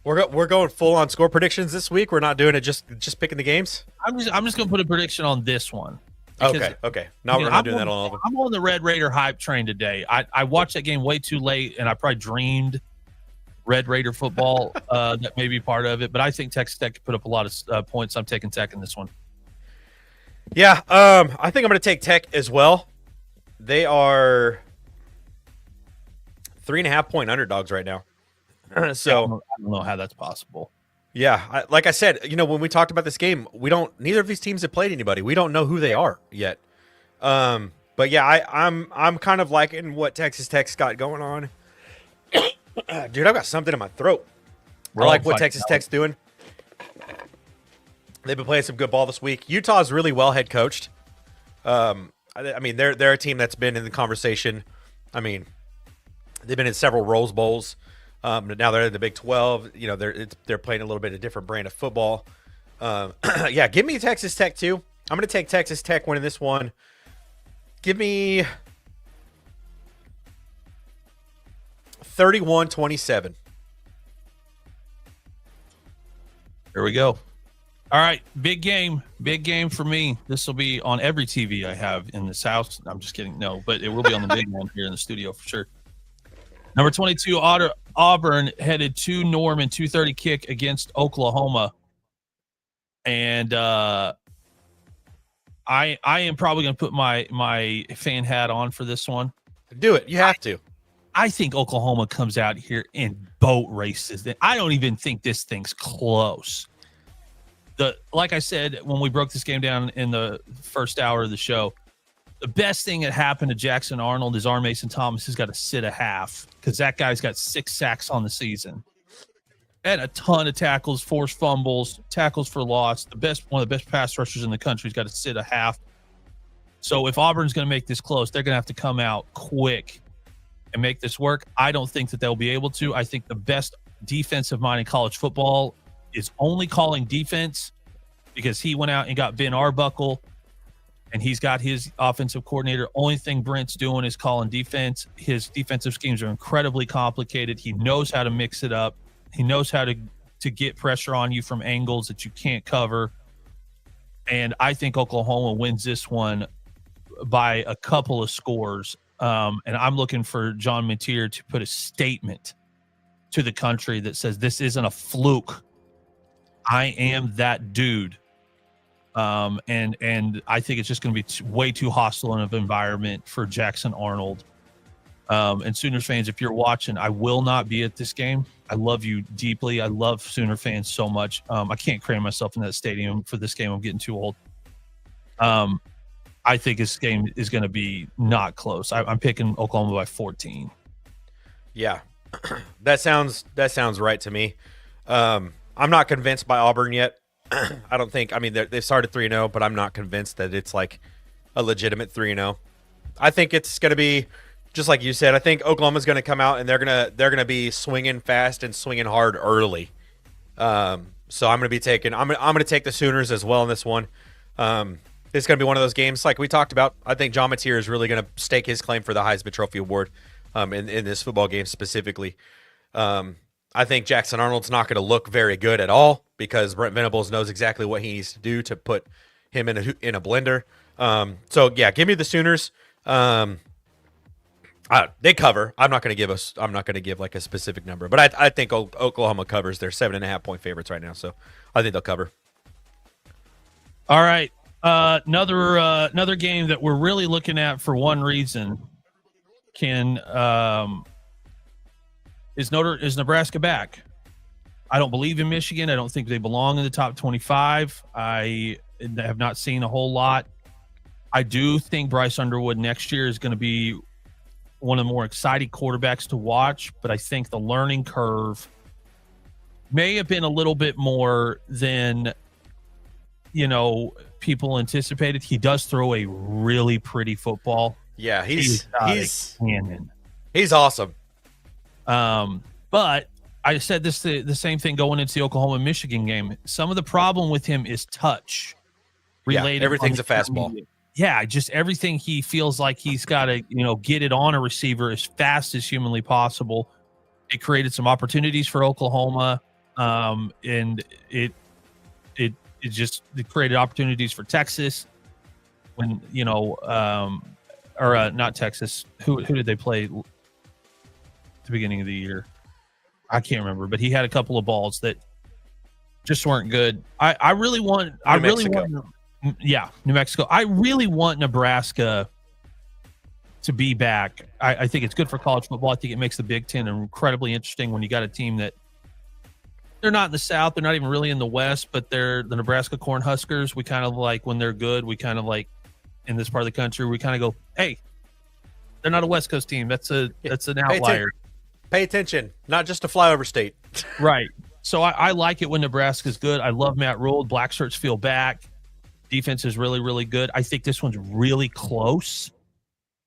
We're going full on score predictions this week. We're not doing it just picking the games. I'm just gonna put a prediction on this one. Okay. No, we're not doing that on all of them. I'm on the Red Raider hype train today. I watched that game way too late, and I probably dreamed Red Raider football that may be part of it. But I think Texas Tech could put up a lot of points. I'm taking Tech in this one. Yeah, I think I'm going to take Tech as well. They are 3.5-point underdogs right now. So I don't know how that's possible. Yeah, like I said, when we talked about this game, neither of these teams have played anybody. We don't know who they are yet. But yeah, I'm kind of liking what Texas Tech's got going on. Dude, I've got something in my throat. I like what Texas Tech's doing. They've been playing some good ball this week. Utah's really well head coached. I mean, they're a team that's been in the conversation. I mean, they've been in several Rose Bowls. But now they're in the Big 12. They're playing a little bit of different brand of football. Yeah, give me Texas Tech too. I'm going to take Texas Tech winning this one. Give me 31-27. Here we go. All right, big game for me. This will be on every TV I have in this house. I'm just kidding. No, but it will be on the big one here in the studio for sure. Number 22, Auburn headed to Norman, 2:30 kick against Oklahoma. And I am probably going to put my fan hat on for this one. Do it. You have to. I think Oklahoma comes out here and boat races. I don't even think this thing's close. Like I said, when we broke this game down in the first hour of the show, the best thing that happened to Jackson Arnold is R. Mason Thomas has got to sit a half because that guy's got 6 sacks on the season and a ton of tackles, forced fumbles, tackles for loss. One of the best pass rushers in the country has got to sit a half. So if Auburn's going to make this close, they're going to have to come out quick and make this work. I don't think that they'll be able to. I think the best defensive mind in college football is only calling defense because he went out and got Ben Arbuckle and he's got his offensive coordinator. Only thing Brent's doing is calling defense. His defensive schemes are incredibly complicated. He knows how to mix it up. He knows how to get pressure on you from angles that you can't cover. And I think Oklahoma wins this one by a couple of scores. And I'm looking for John Mateer to put a statement to the country that says this isn't a fluke. I am that dude. And I think it's just going to be way too hostile of an environment for Jackson Arnold. And Sooners fans, if you're watching, I will not be at this game. I love you deeply. I love Sooner fans so much. I can't cram myself in that stadium for this game. I'm getting too old. I think this game is going to be not close. I'm picking Oklahoma by 14. Yeah, that sounds right to me. I'm not convinced by Auburn yet. I don't think. I mean, they've started 3-0, but I'm not convinced that it's like a legitimate 3-0. I think it's going to be just like you said. I think Oklahoma's going to come out and they're gonna be swinging fast and swinging hard early. So I'm going to be taking. I'm going to take the Sooners as well in this one. It's going to be one of those games like we talked about. I think John Mateer is really going to stake his claim for the Heisman Trophy Award in this football game specifically. I think Jackson Arnold's not going to look very good at all because Brent Venables knows exactly what he needs to do to put him in a blender. So yeah, give me the Sooners. They cover. I'm not going to give like a specific number, but I think Oklahoma covers. They're 7.5-point favorites right now, so I think they'll cover. All right. Another game that we're really looking at for one reason is Nebraska back? I don't believe in Michigan. I don't think they belong in the top 25. I have not seen a whole lot. I do think Bryce Underwood next year is going to be one of the more exciting quarterbacks to watch, but I think the learning curve may have been a little bit more than people anticipated. He does throw a really pretty football. Yeah, he's cannon. He's awesome. But I said the same thing going into the Oklahoma-Michigan game. Some of the problem with him is touch related. Yeah, everything's a fastball. Yeah, just everything he feels like he's got to, get it on a receiver as fast as humanly possible. It created some opportunities for Oklahoma, and it created opportunities for Texas when not Texas. Who did they play at the beginning of the year? I can't remember, but he had a couple of balls that just weren't good. I really want New Mexico. I really want Nebraska to be back. I think it's good for college football. I think it makes the Big Ten incredibly interesting when you got a team that they're not in the South, they're not even really in the West, but they're the Nebraska Cornhuskers. We kind of like when they're good, we kind of like in this part of the country, we kind of go, hey, they're not a West Coast team. That's an outlier. Pay attention, not just a flyover state. Right. So I like it when Nebraska's good. I love Matt Rule. Black shirts feel back. Defense is really, really good. I think this one's really close,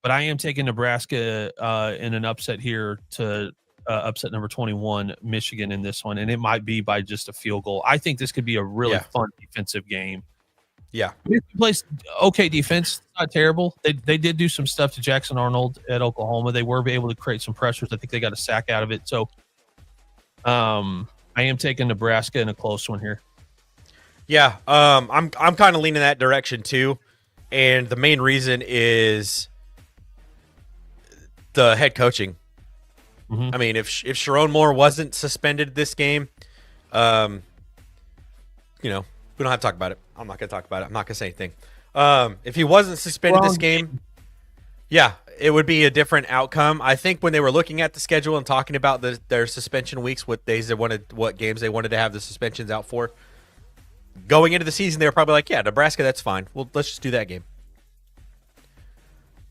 but I am taking Nebraska in an upset here to upset number 21, Michigan in this one, and it might be by just a field goal. I think this could be a really fun defensive game. Yeah. Michigan plays okay defense. It's not terrible. They did do some stuff to Jackson Arnold at Oklahoma. They were able to create some pressures. I think they got a sack out of it. So I am taking Nebraska in a close one here. Yeah, I'm kind of leaning that direction too, and the main reason is the head coaching. Mm-hmm. I mean, if Sharon Moore wasn't suspended this game, we don't have to talk about it. I'm not going to talk about it. I'm not going to say anything. If he wasn't suspended this game, it would be a different outcome. I think when they were looking at the schedule and talking about their suspension weeks, what games they wanted to have the suspensions out for, going into the season, they were probably like, yeah, Nebraska, that's fine. Well, let's just do that game.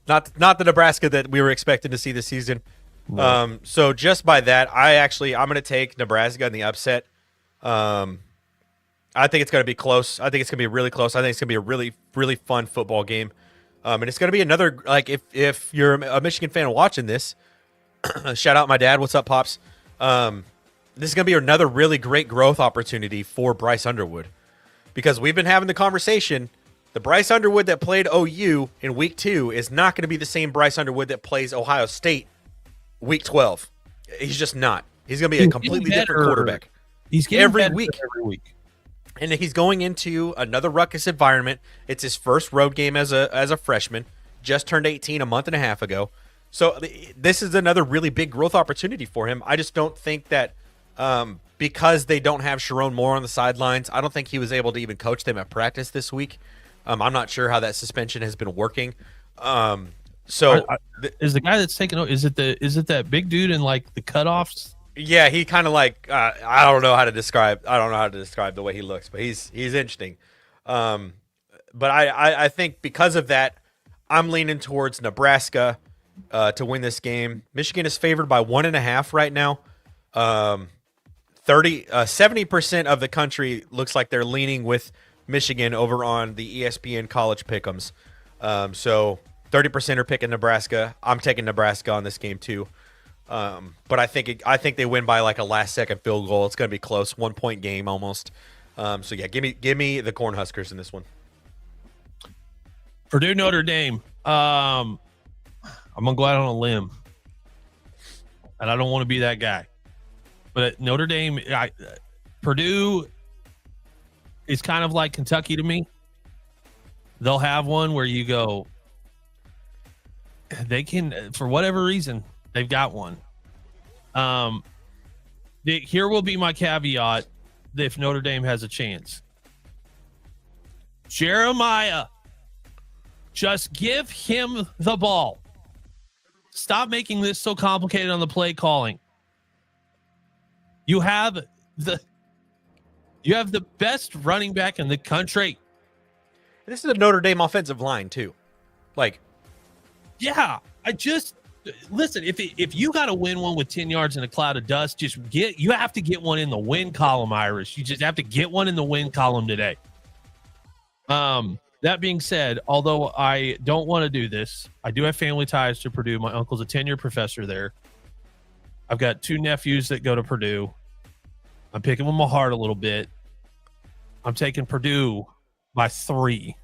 Not the Nebraska that we were expecting to see this season. No. So just by that, I'm going to take Nebraska in the upset. I think it's going to be close. I think it's going to be really close. I think it's going to be a really, really fun football game. And it's going to be another, like, if you're a Michigan fan watching this, shout out my dad. What's up, Pops? This is going to be another really great growth opportunity for Bryce Underwood, because we've been having the conversation. The Bryce Underwood that played OU in week 2 is not going to be the same Bryce Underwood that plays Ohio State week 12. He's just not. He's going to be a completely different quarterback. He's getting every better week. Every week. And he's going into another ruckus environment. It's his first road game as a freshman. Just turned 18 a month and a half ago. So this is another really big growth opportunity for him. I just don't think that because they don't have Sharon Moore on the sidelines, I don't think he was able to even coach them at practice this week. I'm not sure how that suspension has been working. Is the guy that's taking over? Is it that big dude in like the cutoffs? Yeah, he kind of like I don't know how to describe the way he looks, but he's interesting. But I think because of that, I'm leaning towards Nebraska to win this game. Michigan is favored by 1.5 right now. 70% of the country looks like they're leaning with Michigan over on the ESPN college pick'ems. So 30% are picking Nebraska. I'm taking Nebraska on this game too. But I think they win by like a last second field goal. It's going to be close, 1 point game almost. So yeah, give me the Cornhuskers in this one. Purdue Notre Dame. I'm gonna go out on a limb, and I don't want to be that guy. But Notre Dame, Purdue is kind of like Kentucky to me. They'll have one where you go, they can, for whatever reason, they've got one. Here will be my caveat if Notre Dame has a chance. Jeremiah, just give him the ball. Stop making this so complicated on the play calling. You have the best running back in the country. This is a Notre Dame offensive line too. Yeah, listen, if you got to win one with 10 yards in a cloud of dust, you have to get one in the win column, Irish. You just have to get one in the win column today. That being said, although I don't want to do this, I do have family ties to Purdue. My uncle's a tenured professor there. I've got 2 nephews that go to Purdue. I'm picking with my heart a little bit. I'm taking Purdue by 3.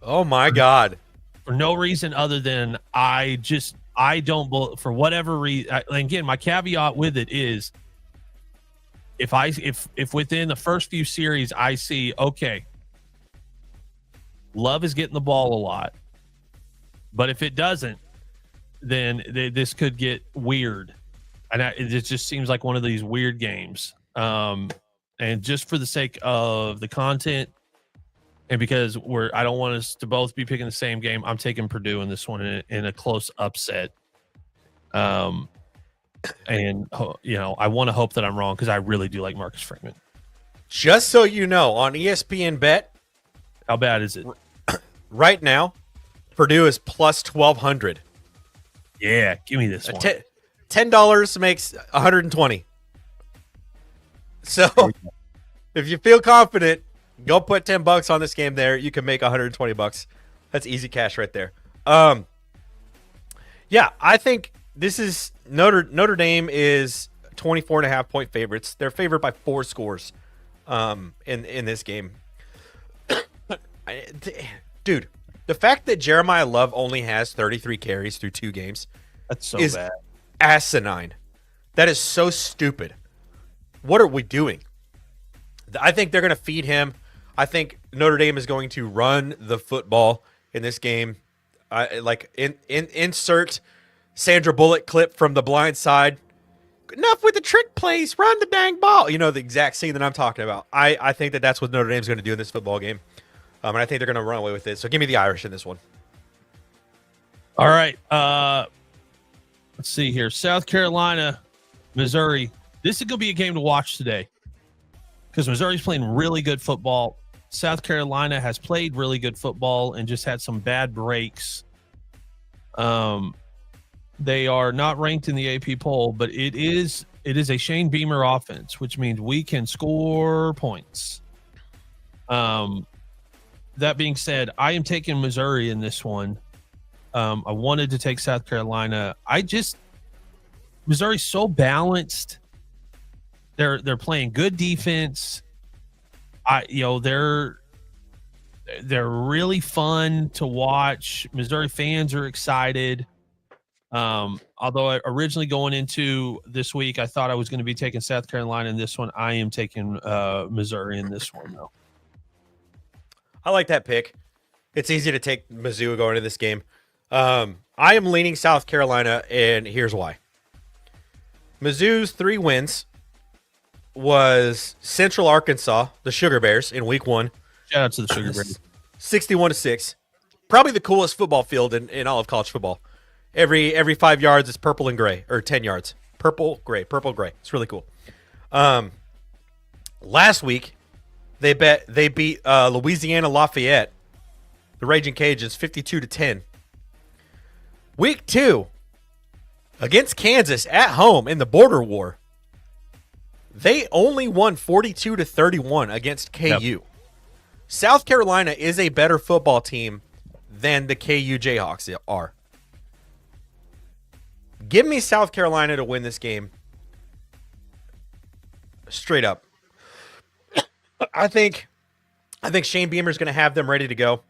Oh my God. For no reason other than I just I don't, for whatever reason. Again, my caveat with it is, if within the first few series I see, okay, Love is getting the ball a lot, but if it doesn't, then this could get weird, and it just seems like one of these weird games. And just for the sake of the content, and because I don't want us to both be picking the same game, I'm taking Purdue in this one in a close upset. And I want to hope that I'm wrong because I really do like Marcus Freeman. Just so you know, on ESPN Bet, how bad is it right now? Purdue is plus 1,200. Yeah, give me this one. $10 makes 120. So if you feel confident, go put $10 on this game there. You can make $120. That's easy cash right there. Yeah, I think this is Notre Dame is 24.5 point favorites. They're favored by 4 scores in this game. Dude, the fact that Jeremiah Love only has 33 carries through 2 games is bad. Asinine. That is so stupid. What are we doing? I think they're going to feed him. I think Notre Dame is going to run the football in this game. Insert Sandra Bullock clip from The Blind Side. Enough with the trick plays. Run the dang ball. You know, the exact scene that I'm talking about. I think that's what Notre Dame's going to do in this football game. And I think they're going to run away with it. So give me the Irish in this one. All right. Let's see here. South Carolina, Missouri. This is going to be a game to watch today because Missouri's playing really good football. South Carolina has played really good football and just had some bad breaks. They are not ranked in the AP poll, but it is a Shane Beamer offense, which means we can score points. That being said, I am taking Missouri in this one. I wanted to take South Carolina. Missouri's so balanced. They're playing good defense. They're really fun to watch. Missouri fans are excited. Although originally going into this week, I thought I was going to be taking South Carolina in this one. I am taking Missouri in this one, though. I like that pick. It's easy to take Mizzou going into this game. I am leaning South Carolina, and here's why. Mizzou's 3 wins was Central Arkansas, the Sugar Bears, in week 1. Shout out to the Sugar Bears. 61-6. Probably the coolest football field in all of college football. Every 5 yards is purple and gray, or 10 yards. Purple, gray. It's really cool. Last week, they beat Louisiana Lafayette, the Raging Cajuns, 52-10. Week 2, against Kansas at home in the border war, they only won 42-31 against KU. Yep. South Carolina is a better football team than the KU Jayhawks are. Give me South Carolina to win this game. Straight up. I think Shane Beamer's going to have them ready to go.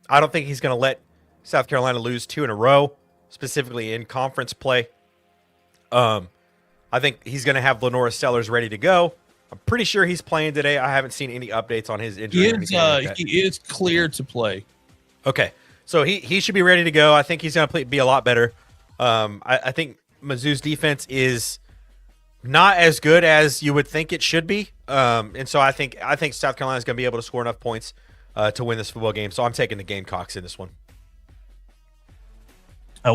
I don't think he's going to let South Carolina lose 2 in a row, specifically in conference play. I think he's going to have Lenora Sellers ready to go. I'm pretty sure he's playing today. I haven't seen any updates on his injury. He is cleared to play. Okay, so he should be ready to go. I think he's going to be a lot better. I think Mizzou's defense is not as good as you would think it should be. And so I think South Carolina is going to be able to score enough points to win this football game. So I'm taking the Gamecocks in this one.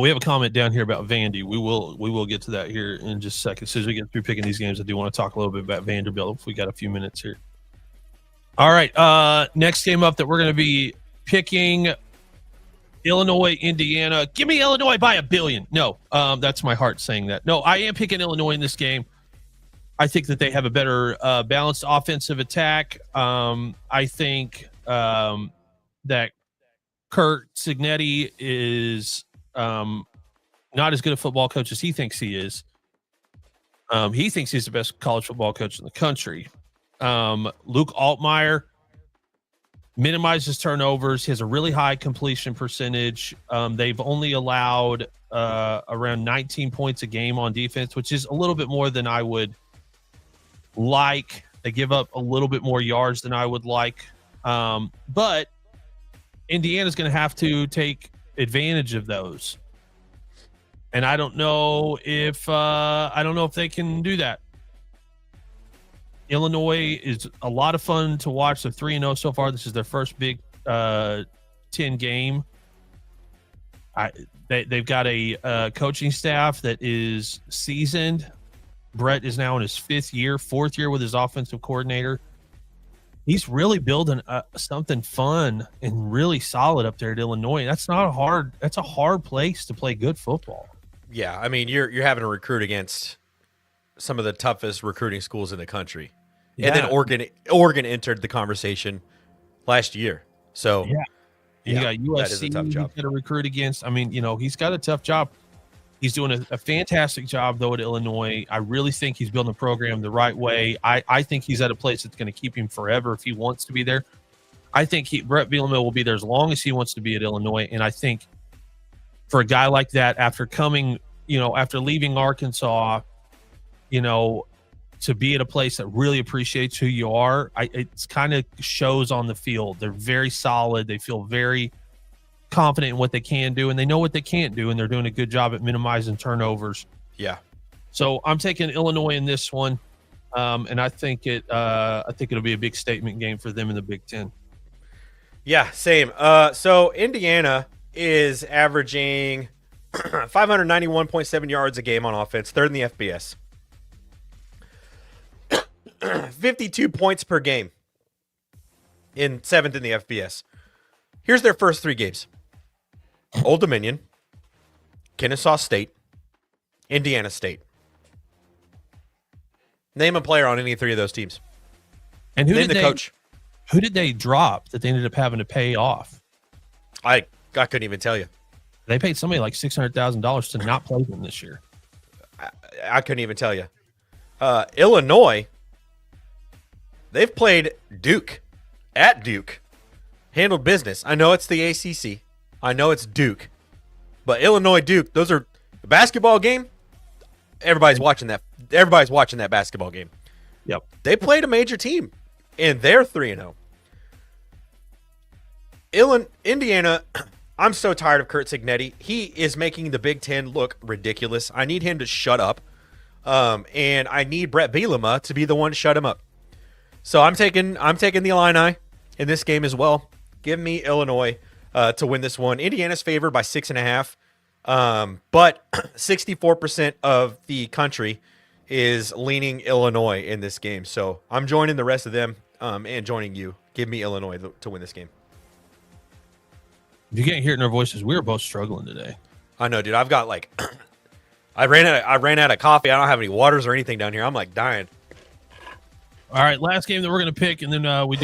We have a comment down here about Vandy. We will get to that here in just a second. As soon as we get through picking these games, I do want to talk a little bit about Vanderbilt if we got a few minutes here. All right. Next game up that we're going to be picking, Illinois, Indiana. Give me Illinois by 1 billion. No, that's my heart saying that. No, I am picking Illinois in this game. I think that they have a better balanced offensive attack. I think that Kurt Cignetti is not as good a football coach as he thinks he is. He thinks he's the best college football coach in the country. Luke Altmaier, minimizes turnovers. He has a really high completion percentage. They've only allowed around 19 points a game on defense, which is a little bit more than I would like. They give up a little bit more yards than I would like. But Indiana's going to have to take advantage of those. And I don't know if they can do that. Illinois is a lot of fun to watch. They're 3-0 so far. This is their first Big 10 game. They've got a coaching staff that is seasoned. Brett is now in his fourth year with his offensive coordinator. He's really building something fun and really solid up there at Illinois. That's a hard place to play good football. Yeah, I mean, you're having to recruit against some of the toughest recruiting schools in the country. Yeah. And then Oregon entered the conversation last year. So you got USC that is a tough job. to recruit against. I mean, he's got a tough job. He's doing a fantastic job, though, at Illinois. I really think he's building the program the right way. I think he's at a place that's going to keep him forever if he wants to be there. I think Brett Bielema will be there as long as he wants to be at Illinois. And I think for a guy like that, after leaving Arkansas, to be at a place that really appreciates who you are, it's kind of shows on the field. They're very solid. They feel very confident in what they can do, and they know what they can't do, and they're doing a good job at minimizing turnovers. Yeah. So I'm taking Illinois in this one, and I think it'll be a big statement game for them in the Big Ten. Yeah, same. So Indiana is averaging 591.7 yards a game on offense, third in the FBS. 52 points per game, in seventh in the FBS. Here's their first three games: Old Dominion, Kennesaw State, Indiana State. Name a player on any three of those teams. And name the coach. Who did they drop that they ended up having to pay off? I couldn't even tell you. They paid somebody like $600,000 to not play them this year. I couldn't even tell you. Illinois, they've played Duke at Duke, handled business. I know it's the ACC. I know it's Duke, but Illinois Duke, those are a basketball game. Everybody's watching that. Everybody's watching that basketball game. Yep. They played a major team, and they're 3-0. Indiana, I'm so tired of Kurt Cignetti. He is making the Big Ten look ridiculous. I need him to shut up. And I need Brett Bielema to be the one to shut him up. So I'm taking the Illini in this game as well. Give me Illinois to win this one. Indiana's favored by 6.5. But 64% of the country is leaning Illinois in this game. So I'm joining the rest of them and joining you. Give me Illinois to win this game. If you can't hear it in our voices, we were both struggling today. I know, dude. I've got like I ran out of coffee. I don't have any waters or anything down here. I'm like dying. All right, last game that we're going to pick, and then we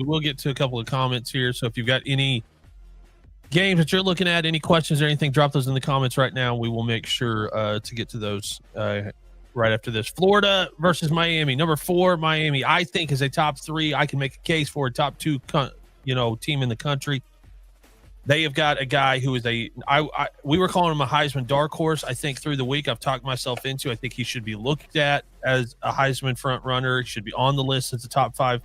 will get to a couple of comments here. So if you've got any games that you're looking at, any questions or anything, drop those in the comments right now. We will make sure to get to those right after this. Florida versus Miami. Number 4, Miami, I think is a top 3. I can make a case for a top 2 team in the country. They have got a guy who is we were calling him a Heisman dark horse. I think through the week I've talked myself into. I think he should be looked at as a Heisman front runner. He should be on the list as a top 5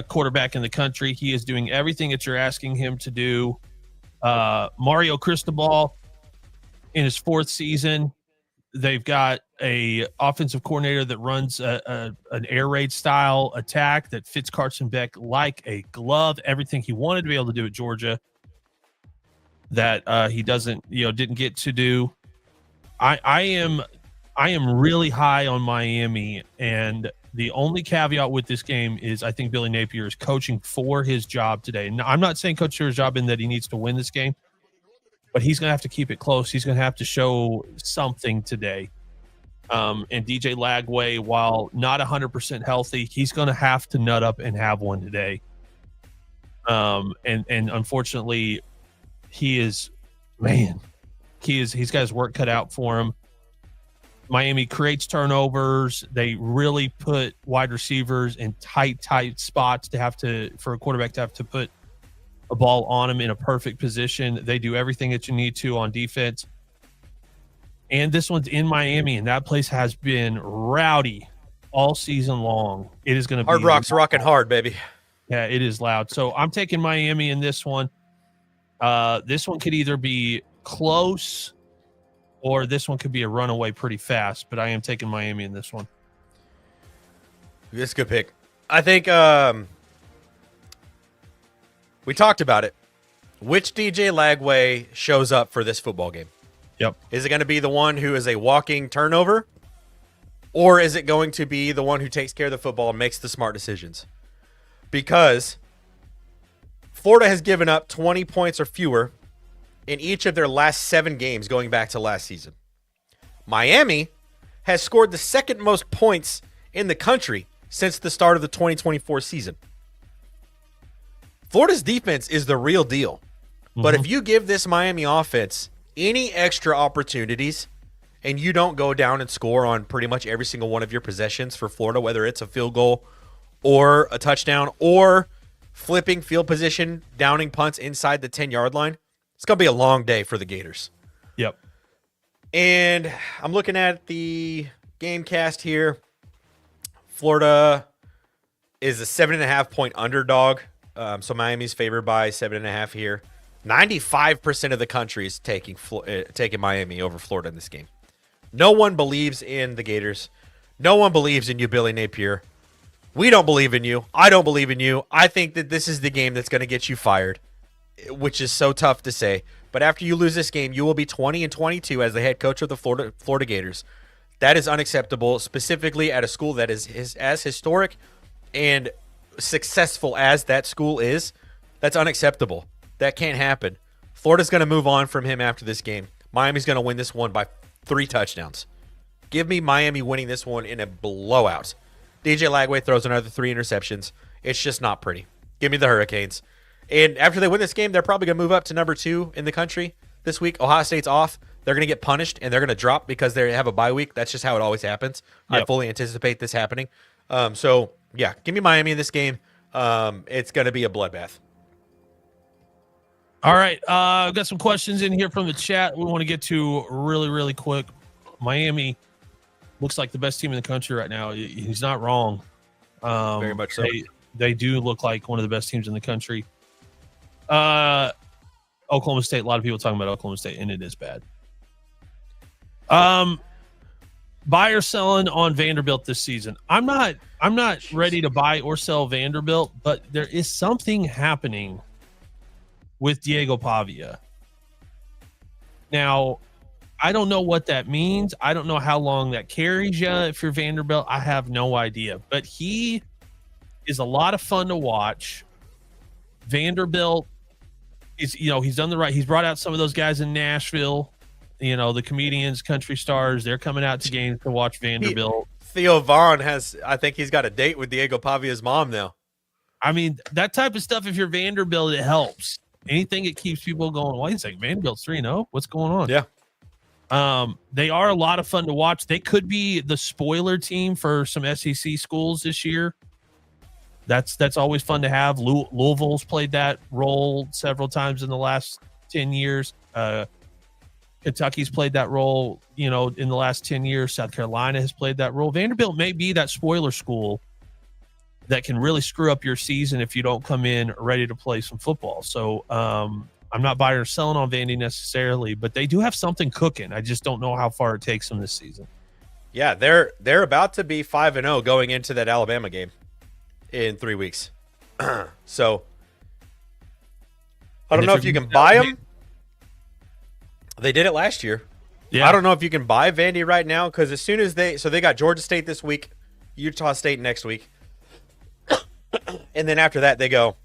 quarterback in the country. He is doing everything that you're asking him to do. Mario Cristobal in his 4th season. They've got a offensive coordinator that runs an air raid style attack that fits Carson Beck like a glove. Everything he wanted to be able to do at Georgia that he didn't get to do. I am really high on Miami, and the only caveat with this game is I think Billy Napier is coaching for his job today. Now, I'm not saying coach for his job in that he needs to win this game, but he's going to have to keep it close. He's going to have to show something today. And DJ Lagway, while not 100% healthy, he's going to have to nut up and have one today. And unfortunately, he's got his work cut out for him. Miami creates turnovers. They really put wide receivers in tight spots for a quarterback to have to put a ball on them in a perfect position. They do everything that you need to on defense. And this one's in Miami, and that place has been rowdy all season long. It is going to be Hard Rock's rocking hard, baby. Yeah, it is loud. So I'm taking Miami in this one. This one could either be close or this one could be a runaway pretty fast, but I am taking Miami in this one. This is a good pick. I think we talked about it. Which DJ Lagway shows up for this football game? Yep. Is it going to be the one who is a walking turnover? Or is it going to be the one who takes care of the football and makes the smart decisions? Because Florida has given up 20 points or fewer in each of their last 7 games going back to last season. Miami has scored the second most points in the country since the start of the 2024 season. Florida's defense is the real deal. But if you give this Miami offense any extra opportunities and you don't go down and score on pretty much every single one of your possessions for Florida, whether it's a field goal or a touchdown or flipping field position, downing punts inside the 10-yard line, it's going to be a long day for the Gators. Yep. And I'm looking at the game cast here. Florida is a 7.5-point underdog. So Miami's favored by 7.5 here. 95% of the country is taking Miami over Florida in this game. No one believes in the Gators. No one believes in you, Billy Napier. We don't believe in you. I don't believe in you. I think that this is the game that's going to get you fired, which is so tough to say. But after you lose this game, you will be 20-22 as the head coach of the Florida Gators. That is unacceptable, specifically at a school that is as historic and successful as that school is. That's unacceptable. That can't happen. Florida's going to move on from him after this game. Miami's going to win this one by 3 touchdowns. Give me Miami winning this one in a blowout. DJ Lagway throws another 3 interceptions. It's just not pretty. Give me the Hurricanes. And after they win this game, they're probably going to move up to number 2 in the country this week. Ohio State's off. They're going to get punished, and they're going to drop because they have a bye week. That's just how it always happens. Yep. I fully anticipate this happening. So, yeah, give me Miami in this game. It's going to be a bloodbath. All right. I've got some questions in here from the chat we want to get to really, really quick. Miami looks like the best team in the country right now. He's not wrong. Very much so. They do look like one of the best teams in the country. Oklahoma State, a lot of people talking about Oklahoma State, and it is bad. Buy or selling on Vanderbilt this season. I'm not ready to buy or sell Vanderbilt, but there is something happening with Diego Pavia. Now, I don't know what that means. I don't know how long that carries you if you're Vanderbilt. I have no idea. But he is a lot of fun to watch. Vanderbilt is, he's done the right. He's brought out some of those guys in Nashville, the comedians, country stars. They're coming out to games to watch Vanderbilt. Theo Vaughn I think he's got a date with Diego Pavia's mom now. I mean, that type of stuff, if you're Vanderbilt, it helps. Anything that keeps people going, wait a second, Vanderbilt's 3-0? What's going on? Yeah. They are a lot of fun to watch. They could be the spoiler team for some SEC schools this year. That's always fun to have. Louisville's played that role several times in the last 10 years. Kentucky's played that role, in the last 10 years. South Carolina has played that role. Vanderbilt may be that spoiler school that can really screw up your season if you don't come in ready to play some football. So I'm not buying or selling on Vandy necessarily, but they do have something cooking. I just don't know how far it takes them this season. Yeah, they're about to be 5-0 going into that Alabama game in 3 weeks. So I don't know if you can buy them. They did it last year. Yeah. I don't know if you can buy Vandy right now because as soon as they got Georgia State this week, Utah State next week. And then after that, they go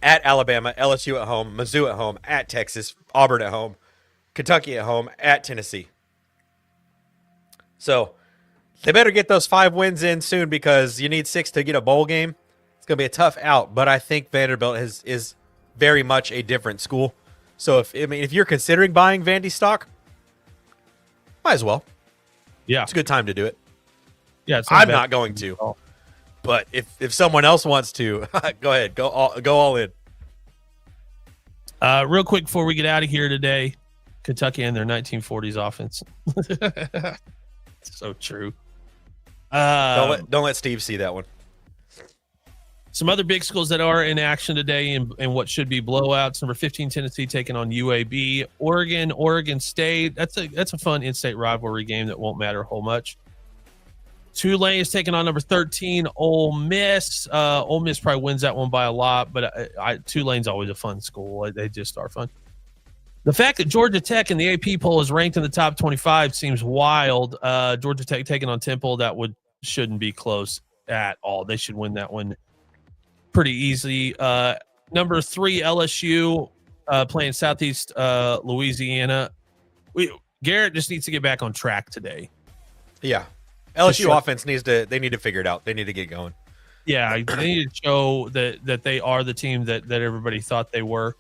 at Alabama, LSU at home, Mizzou at home, at Texas, Auburn at home, Kentucky at home, at Tennessee. So they better get those 5 wins in soon because you need 6 to get a bowl game. It's going to be a tough out, but I think Vanderbilt is very much a different school. So if you're considering buying Vandy stock, might as well. It's a good time to do it. Yeah, I'm not going to. But if someone else wants to, go ahead. Go all in. Real quick before we get out of here today, Kentucky and their 1940s offense. So true. Don't let Steve see that one. Some other big schools that are in action today in what should be blowouts. Number 15, Tennessee taking on UAB. Oregon State. That's a fun in-state rivalry game that won't matter a whole much. Tulane is taking on number 13, Ole Miss. Ole Miss probably wins that one by a lot, but Tulane's always a fun school. They just are fun. The fact that Georgia Tech in the AP poll is ranked in the top 25 seems wild. Georgia Tech taking on Temple, shouldn't be close at all. They should win that one pretty easily. Number 3, LSU playing Southeast Louisiana. Garrett just needs to get back on track today. Yeah. LSU offense need to figure it out. They need to get going. Yeah, they need to show that they are the team that everybody thought they were.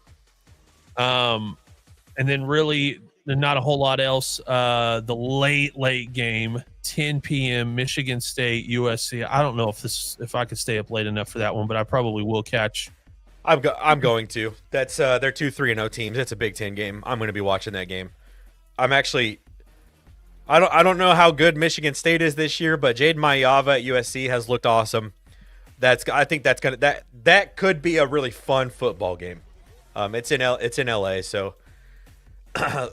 And then really not a whole lot else. The late game, 10 p.m. Michigan State USC. I don't know if I could stay up late enough for that one, but I probably will catch. I'm going to. That's they're 2-3-0 teams. It's a Big Ten game. I'm going to be watching that game. I don't know how good Michigan State is this year, but Jaden Mayava at USC has looked awesome. I think that could be a really fun football game. It's in LA, so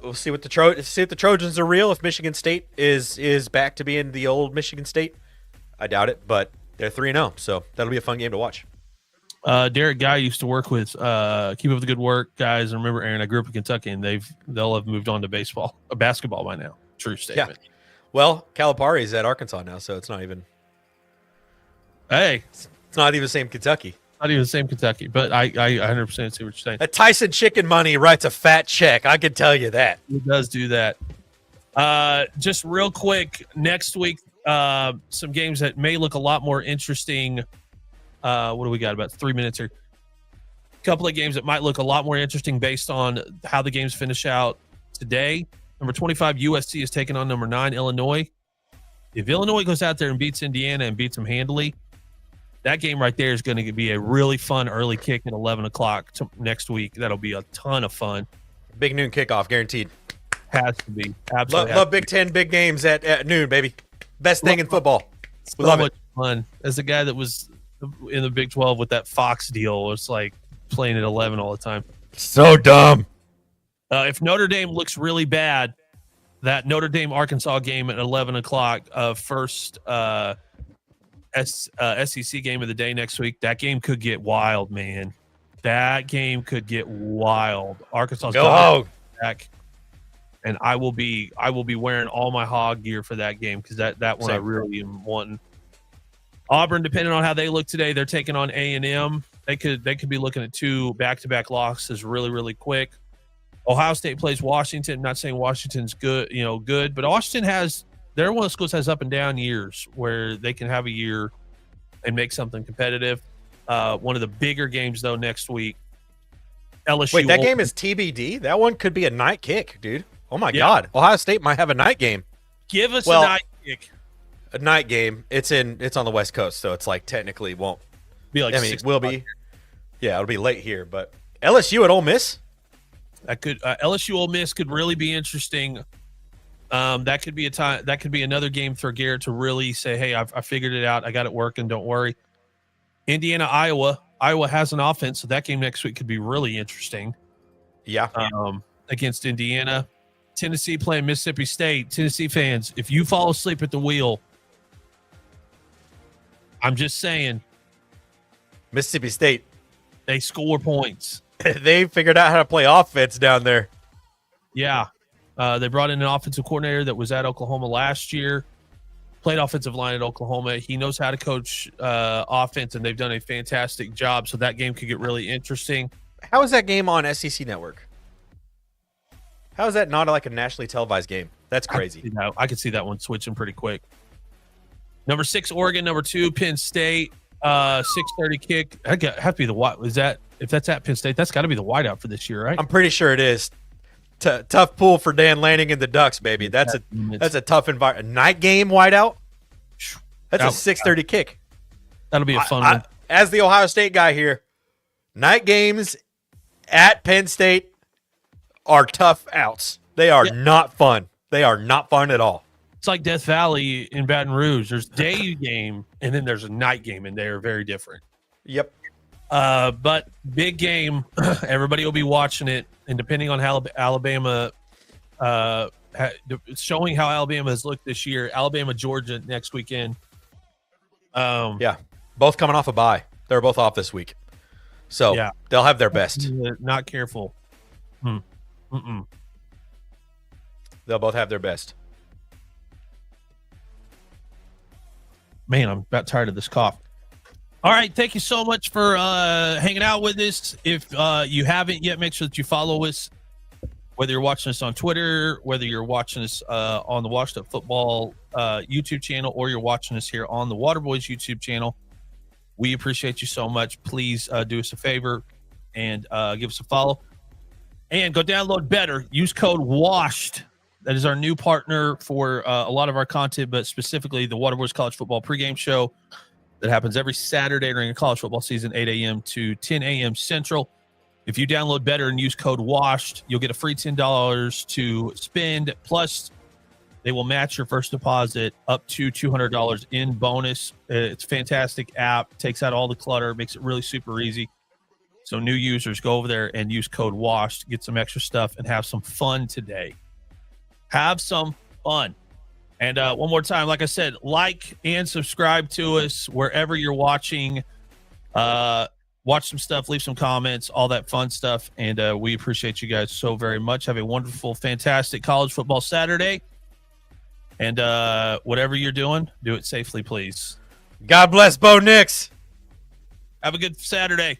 we'll see what the Trojans are real. If Michigan State is back to being the old Michigan State, I doubt it, but they're 3-0, so that'll be a fun game to watch. Derek Guy used to work with keep up the good work, guys. And remember, Aaron, I grew up in Kentucky, and they'll have moved on to basketball by now. True statement. Yeah. Well, Calipari's at Arkansas now, so it's not even. Hey, it's not even the same Kentucky. Not even the same Kentucky, but I 100% see what you're saying. That Tyson Chicken Money writes a fat check. I can tell you that. He does do that. Just real quick, next week, some games that may look a lot more interesting. What do we got? About 3 minutes here. A couple of games that might look a lot more interesting based on how the games finish out today. Number 25, USC is taking on number 9, Illinois. If Illinois goes out there and beats Indiana and beats them handily, that game right there is going to be a really fun early kick at 11 o'clock next week. That'll be a ton of fun. Big noon kickoff, guaranteed. Has to be. Absolutely. Love Big Ten big games at noon, baby. Best thing in football. We love it. Fun. As a guy that was in the Big 12 with that Fox deal, it's like playing at 11 all the time. So dumb. If Notre Dame looks really bad, that Notre Dame-Arkansas game at 11 o'clock, first SEC game of the day next week, that game could get wild, man. That game could get wild. Arkansas's back, and I will be wearing all my hog gear for that game because that one Same. I really am wanting. Auburn, depending on how they look today, they're taking on A&M. They could be looking at 2 back-to-back losses really, really quick. Ohio State plays Washington. I'm not saying Washington's good, but Washington they're one of the schools that has up and down years where they can have a year and make something competitive. One of the bigger games though next week. LSU. Wait, that game is TBD? That one could be a night kick, dude. Oh my God. Ohio State might have a night game. Give us a night kick. A night game. It's on the West Coast, so it's like technically won't be like. It will be. Yeah, it'll be late here, but LSU at Ole Miss. That could LSU Ole Miss could really be interesting. That could be a time. That could be another game for Garrett to really say, "Hey, I figured it out. I got it working. Don't worry." Indiana Iowa. Iowa has an offense, so that game next week could be really interesting. Yeah. Against Indiana, Tennessee playing Mississippi State. Tennessee fans, if you fall asleep at the wheel, I'm just saying. Mississippi State. They score points. They figured out how to play offense down there. Yeah. They brought in an offensive coordinator that was at Oklahoma last year, played offensive line at Oklahoma. He knows how to coach offense, and they've done a fantastic job. So that game could get really interesting. How is that game on SEC Network? How is that not like a nationally televised game? That's crazy. I could see that one switching pretty quick. Number 6, Oregon. Number 2, Penn State. 6:30 kick. Have to be the what? Is that if that's at Penn State? That's got to be the whiteout for this year, right? I'm pretty sure it is. Tough pull for Dan Lanning and the Ducks, baby. That's a tough environment. Night game whiteout. That's a 6:30 kick. That'll be a fun one. As the Ohio State guy here, night games at Penn State are tough outs. They are not fun. They are not fun at all. It's like Death Valley in Baton Rouge. There's day game, and then there's a night game, and they are very different. Yep. But big game. Everybody will be watching it, and depending on how Alabama, showing how Alabama has looked this year, Alabama, Georgia next weekend. Yeah, both coming off a bye. They're both off this week, so they'll have their best. Not careful. They'll both have their best. Man, I'm about tired of this cough. All right, thank you so much for hanging out with us. If you haven't yet, make sure that you follow us, whether you're watching us on Twitter, whether you're watching us on the Washed Up Football YouTube channel, or you're watching us here on the Waterboys YouTube channel. We appreciate you so much. Please do us a favor and give us a follow. And go download Better. Use code WASHED. That is our new partner for a lot of our content, but specifically the Waterboys College Football Pregame Show that happens every Saturday during the college football season, 8 a.m. to 10 a.m. Central. If you download Better and use code WASHED, you'll get a free $10 to spend. Plus, they will match your first deposit up to $200 in bonus. It's a fantastic app. Takes out all the clutter. Makes it really super easy. So new users, go over there and use code WASHED. Get some extra stuff and have some fun today. Have some fun. And one more time, like I said, like and subscribe to us wherever you're watching. Watch some stuff, leave some comments, all that fun stuff. And we appreciate you guys so very much. Have a wonderful, fantastic college football Saturday. And whatever you're doing, do it safely, please. God bless Bo Nix. Have a good Saturday.